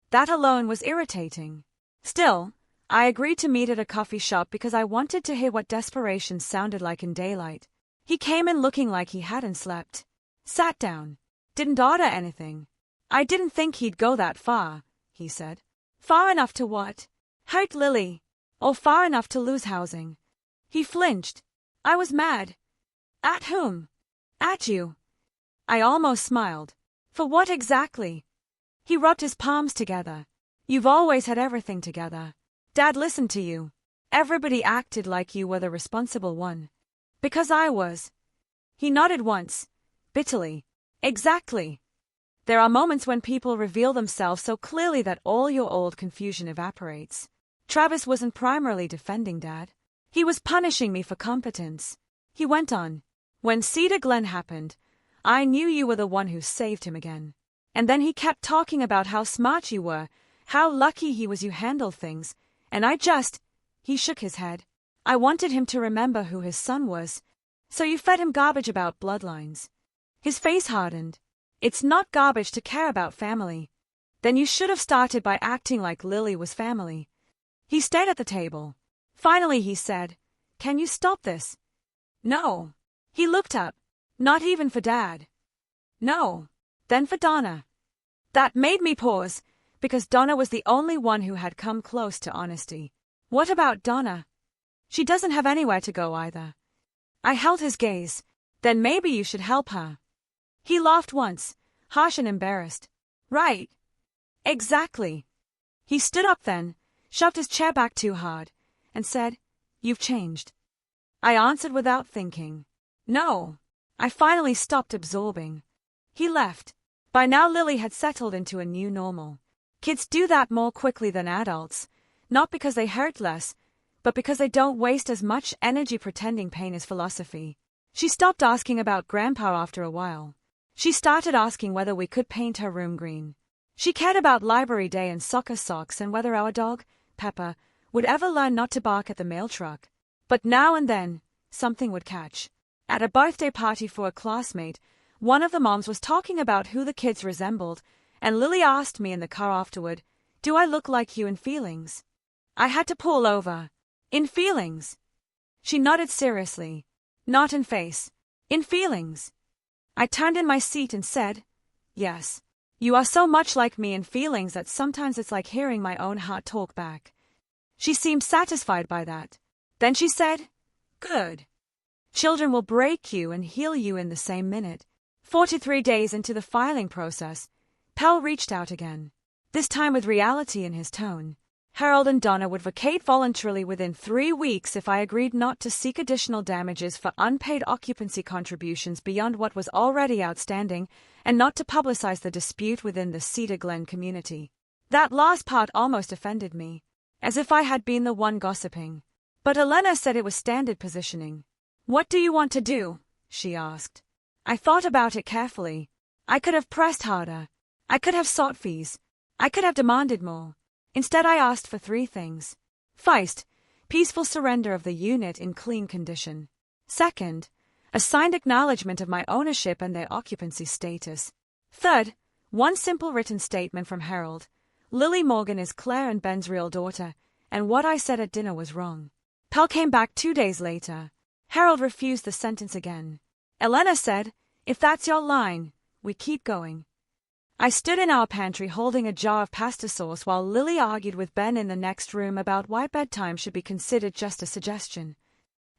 That alone was irritating. Still, I agreed to meet at a coffee shop because I wanted to hear what desperation sounded like in daylight. He came in looking like he hadn't slept. Sat down. Didn't order anything. I didn't think he'd go that far, he said. Far enough to what? Hurt Lily. Or far enough to lose housing. He flinched. I was mad. At whom? At you. I almost smiled. For what exactly? He rubbed his palms together. You've always had everything together. Dad listened to you. Everybody acted like you were the responsible one. Because I was. He nodded once. Bitterly. Exactly. There are moments when people reveal themselves so clearly that all your old confusion evaporates. Travis wasn't primarily defending Dad. He was punishing me for competence. He went on. When Cedar Glen happened, I knew you were the one who saved him again. And then he kept talking about how smart you were, how lucky he was you handled things, and he shook his head. I wanted him to remember who his son was. So you fed him garbage about bloodlines. His face hardened. It's not garbage to care about family. Then you should have started by acting like Lily was family. He stayed at the table. Finally he said, Can you stop this? No. He looked up. Not even for Dad. No. Then for Donna. That made me pause, because Donna was the only one who had come close to honesty. What about Donna? She doesn't have anywhere to go either. I held his gaze. Then maybe you should help her. He laughed once, harsh and embarrassed. Right. Exactly. He stood up then, shoved his chair back too hard, and said, You've changed. I answered without thinking. No. I finally stopped absorbing. He left. By now Lily had settled into a new normal. Kids do that more quickly than adults, not because they hurt less, but because they don't waste as much energy pretending pain is philosophy. She stopped asking about Grandpa after a while. She started asking whether we could paint her room green. She cared about library day and soccer socks and whether our dog, Pepper, would ever learn not to bark at the mail truck. But now and then, something would catch. At a birthday party for a classmate, one of the moms was talking about who the kids resembled, and Lily asked me in the car afterward, Do I look like you in feelings? I had to pull over. In feelings? She nodded seriously. Not in face. In feelings. I turned in my seat and said, Yes. You are so much like me in feelings that sometimes it's like hearing my own heart talk back. She seemed satisfied by that. Then she said, Good. Children will break you and heal you in the same minute. 43 days into the filing process, Pell reached out again, this time with reality in his tone. Harold and Donna would vacate voluntarily within 3 weeks if I agreed not to seek additional damages for unpaid occupancy contributions beyond what was already outstanding, and not to publicize the dispute within the Cedar Glen community. That last part almost offended me, as if I had been the one gossiping. But Elena said it was standard positioning. What do you want to do? She asked. I thought about it carefully. I could have pressed harder. I could have sought fees. I could have demanded more. Instead, I asked for 3 things. First, peaceful surrender of the unit in clean condition. Second, a signed acknowledgement of my ownership and their occupancy status. Third, one simple written statement from Harold. Lily Morgan is Claire and Ben's real daughter, and what I said at dinner was wrong. Pell came back 2 days later. Harold refused the sentence again. Elena said, If that's your line, we keep going. I stood in our pantry holding a jar of pasta sauce while Lily argued with Ben in the next room about why bedtime should be considered just a suggestion.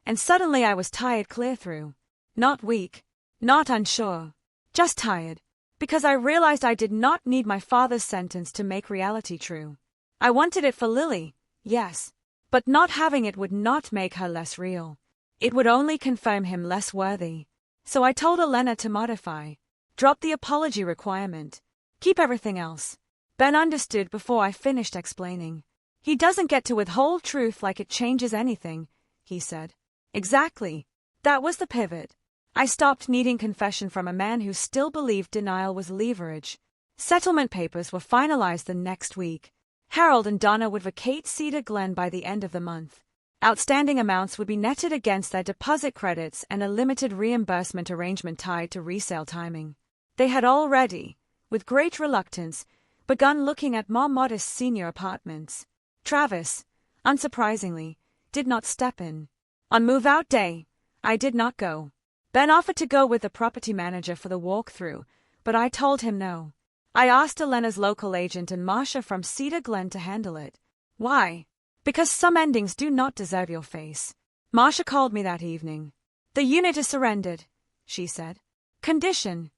And suddenly I was tired clear through. Not weak, not unsure, just tired, because I realized I did not need my father's sentence to make reality true. I wanted it for Lily, yes, but not having it would not make her less real. It would only confirm him less worthy. So I told Elena to modify. Drop the apology requirement. Keep everything else. Ben understood before I finished explaining. He doesn't get to withhold truth like it changes anything, he said. Exactly. That was the pivot. I stopped needing confession from a man who still believed denial was leverage. Settlement papers were finalized the next week. Harold and Donna would vacate Cedar Glen by the end of the month. Outstanding amounts would be netted against their deposit credits and a limited reimbursement arrangement tied to resale timing. They had already, with great reluctance, begun looking at more modest senior apartments. Travis, unsurprisingly, did not step in. On move-out day, I did not go. Ben offered to go with the property manager for the walkthrough, but I told him no. I asked Elena's local agent and Marcia from Cedar Glen to handle it. Why? Because some endings do not deserve your face. Marcia called me that evening. The unit is surrendered, she said. Condition.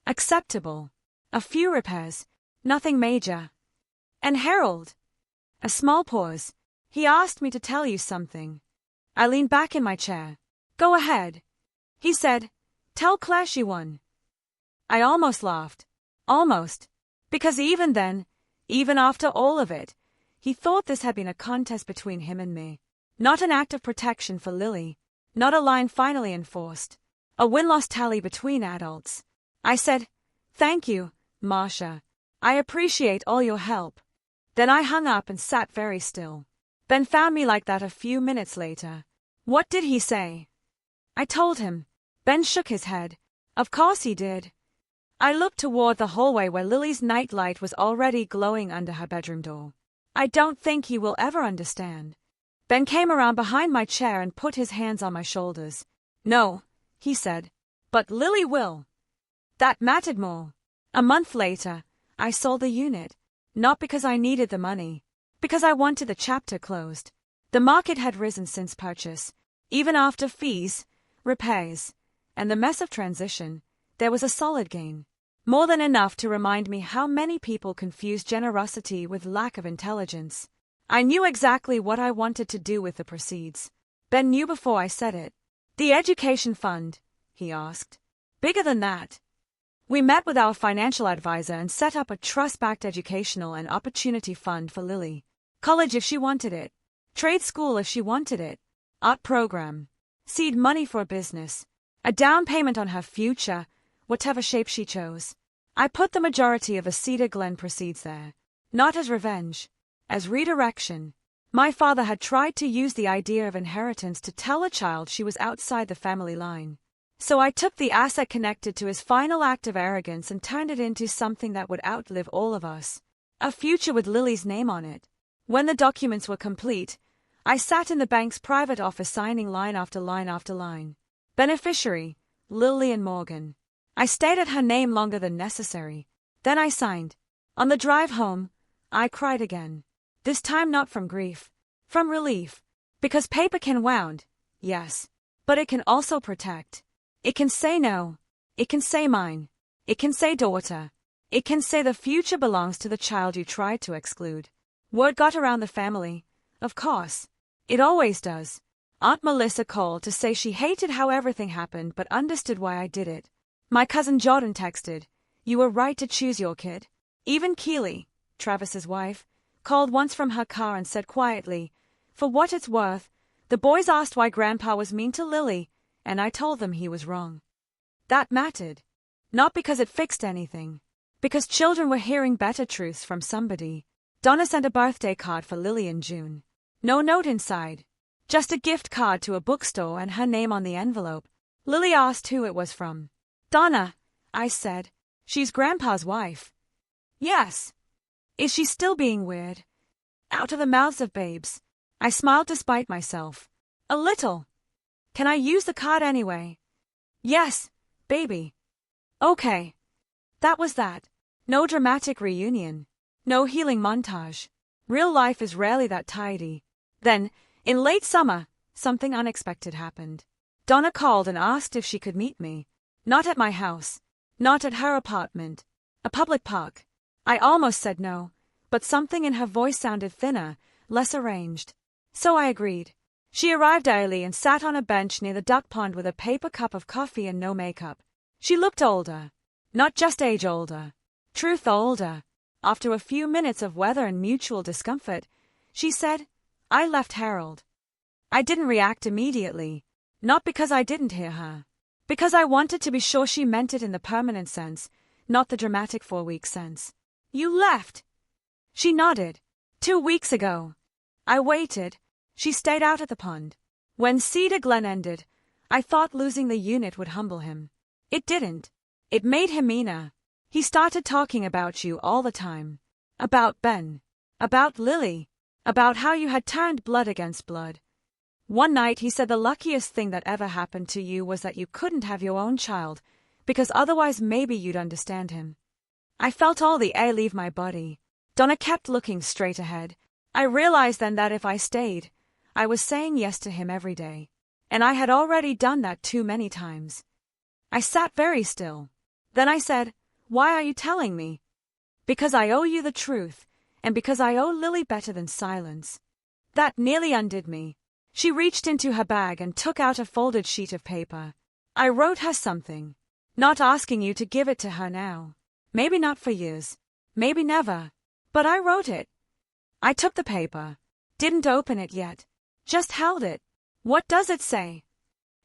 Acceptable. A few repairs. Nothing major. And Harold. A small pause. He asked me to tell you something. I leaned back in my chair. Go ahead. He said, Tell Claire she won. I almost laughed. Almost. Because even then, even after all of it, he thought this had been a contest between him and me. Not an act of protection for Lily. Not a line finally enforced. A win-loss tally between adults. I said, Thank you, Marcia. I appreciate all your help. Then I hung up and sat very still. Ben found me like that a few minutes later. What did he say? I told him. Ben shook his head. Of course he did. I looked toward the hallway where Lily's nightlight was already glowing under her bedroom door. I don't think he will ever understand. Ben came around behind my chair and put his hands on my shoulders. No, he said. But Lily will. That mattered more. A month later, I sold the unit. Not because I needed the money. Because I wanted the chapter closed. The market had risen since purchase. Even after fees, repairs, and the mess of transition, there was a solid gain. More than enough to remind me how many people confuse generosity with lack of intelligence. I knew exactly what I wanted to do with the proceeds. Ben knew before I said it. The education fund, he asked. Bigger than that. We met with our financial advisor and set up a trust-backed educational and opportunity fund for Lily. College if she wanted it. Trade school if she wanted it. Art program. Seed money for a business. A down payment on her future, whatever shape she chose. I put the majority of the Cedar Glen proceeds there. Not as revenge. As redirection. My father had tried to use the idea of inheritance to tell a child she was outside the family line. So I took the asset connected to his final act of arrogance and turned it into something that would outlive all of us. A future with Lily's name on it. When the documents were complete, I sat in the bank's private office signing line after line after line. Beneficiary, Lillian Morgan. I stayed at her name longer than necessary. Then I signed. On the drive home, I cried again. This time not from grief. From relief. Because paper can wound, yes. But it can also protect. It can say no. It can say mine. It can say daughter. It can say the future belongs to the child you tried to exclude. Word got around the family. Of course. It always does. Aunt Melissa called to say she hated how everything happened but understood why I did it. My cousin Jordan texted, "You were right to choose your kid." Even Keely, Travis's wife, called once from her car and said quietly, "For what it's worth, the boys asked why Grandpa was mean to Lily, and I told them he was wrong." That mattered. Not because it fixed anything. Because children were hearing better truths from somebody. Donna sent a birthday card for Lily in June. No note inside. Just a gift card to a bookstore and her name on the envelope. Lily asked who it was from. "Donna," I said. "She's Grandpa's wife." "Yes." "Is she still being weird?" Out of the mouths of babes. I smiled despite myself. "A little." "Can I use the card anyway?" "Yes, baby." "Okay." That was that. No dramatic reunion. No healing montage. Real life is rarely that tidy. Then, in late summer, something unexpected happened. Donna called and asked if she could meet me. Not at my house. Not at her apartment. A public park. I almost said no, but something in her voice sounded thinner, less arranged. So I agreed. She arrived early and sat on a bench near the duck pond with a paper cup of coffee and no makeup. She looked older. Not just age older. Truth older. After a few minutes of weather and mutual discomfort, she said, "I left Harold." I didn't react immediately. Not because I didn't hear her. Because I wanted to be sure she meant it in the permanent sense, not the dramatic 4-week sense. "You left?" She nodded. 2 weeks ago. I waited. She stayed out at the pond. When Cedar Glen ended, I thought losing the unit would humble him. It didn't. It made him meaner. He started talking about you all the time. About Ben. About Lily. About how you had turned blood against blood. One night he said the luckiest thing that ever happened to you was that you couldn't have your own child, because otherwise maybe you'd understand him. I felt all the air leave my body. Donna kept looking straight ahead. I realized then that if I stayed, I was saying yes to him every day. And I had already done that too many times. I sat very still. Then I said, "Why are you telling me?" "Because I owe you the truth, and because I owe Lily better than silence." That nearly undid me. She reached into her bag and took out a folded sheet of paper. "I wrote her something. Not asking you to give it to her now. Maybe not for years. Maybe never. But I wrote it." I took the paper. Didn't open it yet. Just held it. "What does it say?"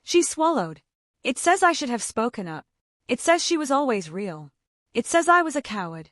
She swallowed. "It says I should have spoken up. It says she was always real. It says I was a coward."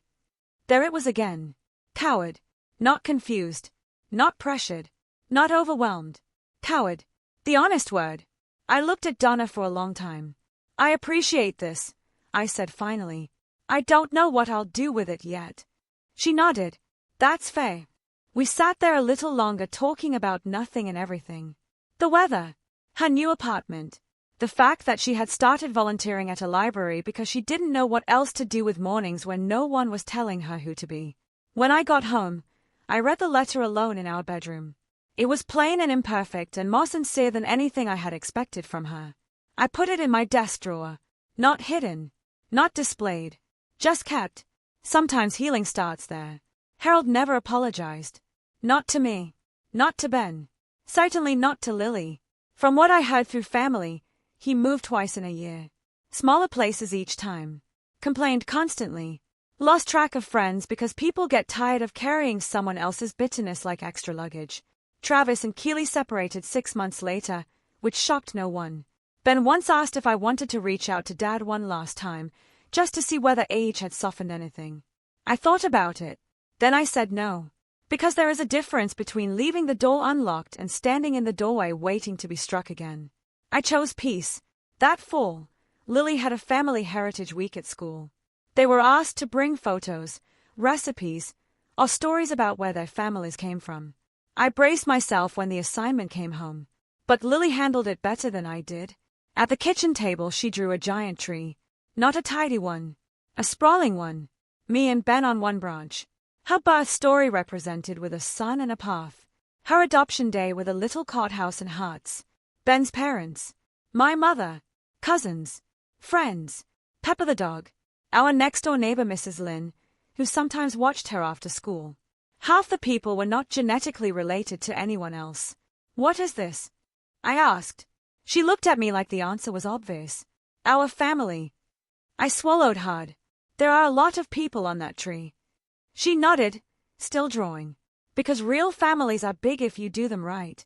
There it was again. Coward. Not confused. Not pressured. Not overwhelmed. Coward. The honest word. I looked at Donna for a long time. "I appreciate this," I said finally. "I don't know what I'll do with it yet." She nodded. "That's fair." We sat there a little longer talking about nothing and everything. The weather. Her new apartment. The fact that she had started volunteering at a library because she didn't know what else to do with mornings when no one was telling her who to be. When I got home, I read the letter alone in our bedroom. It was plain and imperfect and more sincere than anything I had expected from her. I put it in my desk drawer. Not hidden. Not displayed. Just kept. Sometimes healing starts there. Harold never apologized. Not to me. Not to Ben. Certainly not to Lily. From what I heard through family, he moved twice in a year. Smaller places each time. Complained constantly. Lost track of friends because people get tired of carrying someone else's bitterness like extra luggage. Travis and Keely separated 6 months later, which shocked no one. Ben once asked if I wanted to reach out to Dad one last time, just to see whether age had softened anything. I thought about it. Then I said no. Because there is a difference between leaving the door unlocked and standing in the doorway waiting to be struck again. I chose peace. That fall, Lily had a family heritage week at school. They were asked to bring photos, recipes, or stories about where their families came from. I braced myself when the assignment came home, but Lily handled it better than I did. At the kitchen table she drew a giant tree. Not a tidy one. A sprawling one. Me and Ben on one branch. Her birth story represented with a sun and a path. Her adoption day with a little courthouse and hearts. Ben's parents. My mother. Cousins. Friends. Pepper the dog. Our next-door neighbor Mrs. Lynn, who sometimes watched her after school. Half the people were not genetically related to anyone else. What is this? I asked. She looked at me like the answer was obvious. Our family. I swallowed hard. There are a lot of people on that tree. She nodded, still drawing. Because real families are big if you do them right.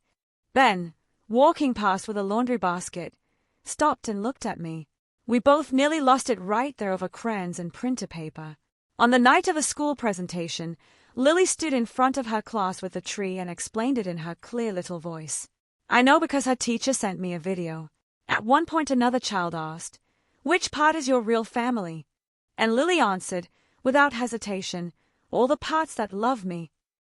Ben, walking past with a laundry basket, stopped and looked at me. We both nearly lost it right there over crayons and printer paper. On the night of a school presentation, Lily stood in front of her class with the tree and explained it in her clear little voice. I know because her teacher sent me a video. At one point another child asked, "Which part is your real family?" And Lily answered, without hesitation, "All the parts that love me."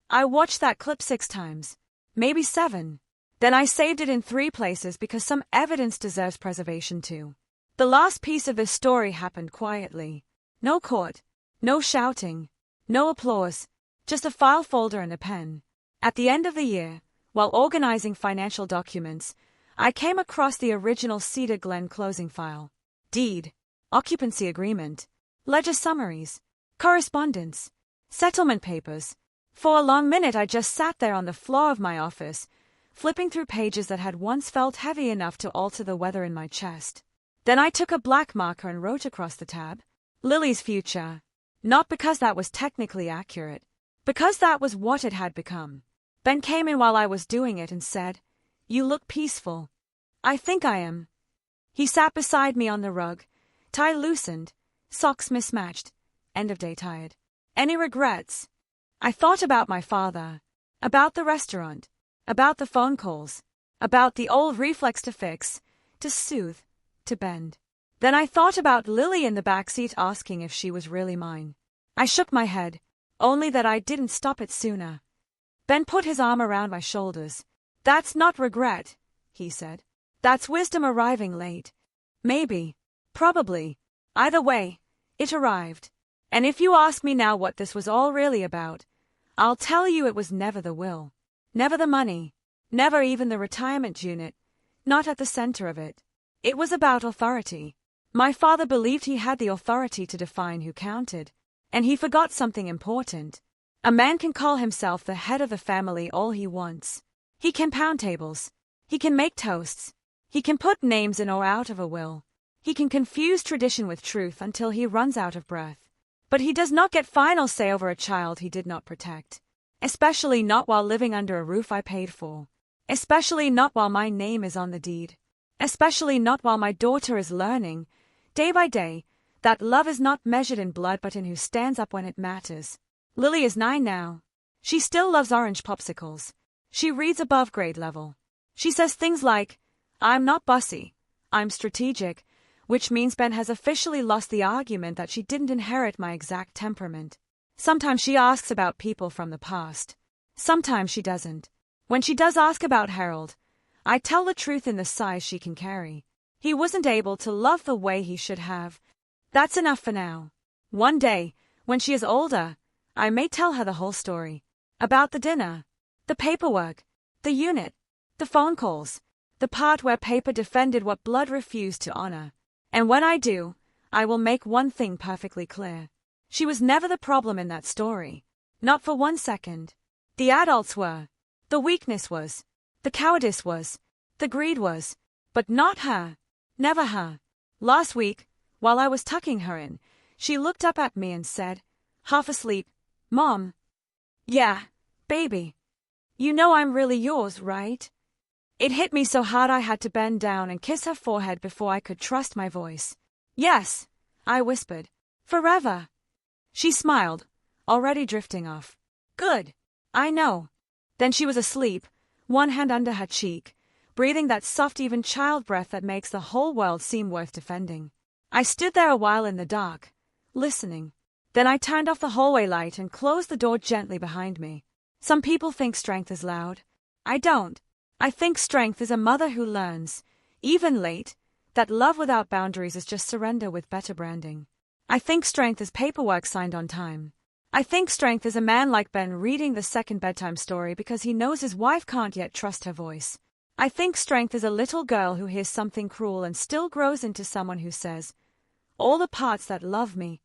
I watched that clip 6 times. Maybe 7. Then I saved it in 3 places because some evidence deserves preservation too. The last piece of this story happened quietly. No court. No shouting. No applause. Just a file folder and a pen. At the end of the year, while organizing financial documents, I came across the original Cedar Glen closing file. Deed. Occupancy agreement. Ledger summaries. Correspondence. Settlement papers. For a long minute I just sat there on the floor of my office, flipping through pages that had once felt heavy enough to alter the weather in my chest. Then I took a black marker and wrote across the tab, Lily's future. Not because that was technically accurate. Because that was what it had become. Ben came in while I was doing it and said, "You look peaceful." "I think I am." He sat beside me on the rug, tie loosened, socks mismatched, end of day tired. "Any regrets?" I thought about my father, about the restaurant, about the phone calls, about the old reflex to fix, to soothe, to bend. Then I thought about Lily in the backseat asking if she was really mine. I shook my head, only that I didn't stop it sooner. Ben put his arm around my shoulders. "That's not regret," he said. "That's wisdom arriving late. Maybe. Probably. Either way, it arrived. And if you ask me now what this was all really about, I'll tell you it was never the will. Never the money. Never even the retirement unit. Not at the center of it. It was about authority. My father believed he had the authority to define who counted. And he forgot something important. A man can call himself the head of the family all he wants. He can pound tables. He can make toasts. He can put names in or out of a will. He can confuse tradition with truth until he runs out of breath. But he does not get final say over a child he did not protect. Especially not while living under a roof I paid for. Especially not while my name is on the deed. Especially not while my daughter is learning, day by day, that love is not measured in blood but in who stands up when it matters. Lily is 9 now. She still loves orange popsicles. She reads above grade level. She says things like, "I'm not bossy. I'm strategic," which means Ben has officially lost the argument that she didn't inherit my exact temperament. Sometimes she asks about people from the past. Sometimes she doesn't. When she does ask about Harold, I tell the truth in the size she can carry. He wasn't able to love the way he should have. That's enough for now. One day, when she is older, I may tell her the whole story. About the dinner, the paperwork, the unit, the phone calls, the part where paper defended what blood refused to honor. And when I do, I will make one thing perfectly clear. She was never the problem in that story. Not for 1 second. The adults were. The weakness was. The cowardice was. The greed was. But not her. Never her. Last week, while I was tucking her in, she looked up at me and said, half asleep, "Mom." "Yeah, baby. You know I'm really yours, right?" It hit me so hard I had to bend down and kiss her forehead before I could trust my voice. "Yes," I whispered. "Forever." She smiled, already drifting off. "Good. I know." Then she was asleep, one hand under her cheek, breathing that soft, even child breath that makes the whole world seem worth defending. I stood there a while in the dark, listening. Then I turned off the hallway light and closed the door gently behind me. Some people think strength is loud. I don't. I think strength is a mother who learns, even late, that love without boundaries is just surrender with better branding. I think strength is paperwork signed on time. I think strength is a man like Ben reading the second bedtime story because he knows his wife can't yet trust her voice. I think strength is a little girl who hears something cruel and still grows into someone who says, "All the parts that love me."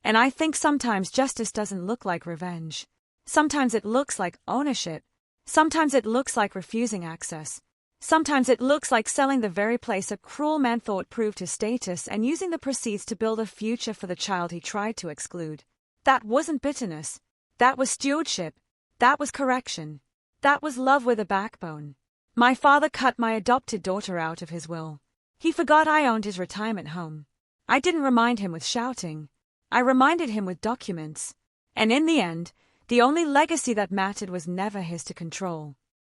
And I think sometimes justice doesn't look like revenge. Sometimes it looks like ownership. Sometimes it looks like refusing access. Sometimes it looks like selling the very place a cruel man thought proved his status and using the proceeds to build a future for the child he tried to exclude. That wasn't bitterness. That was stewardship. That was correction. That was love with a backbone. My father cut my adopted daughter out of his will. He forgot I owned his retirement home. I didn't remind him with shouting. I reminded him with documents. And in the end, the only legacy that mattered was never his to control.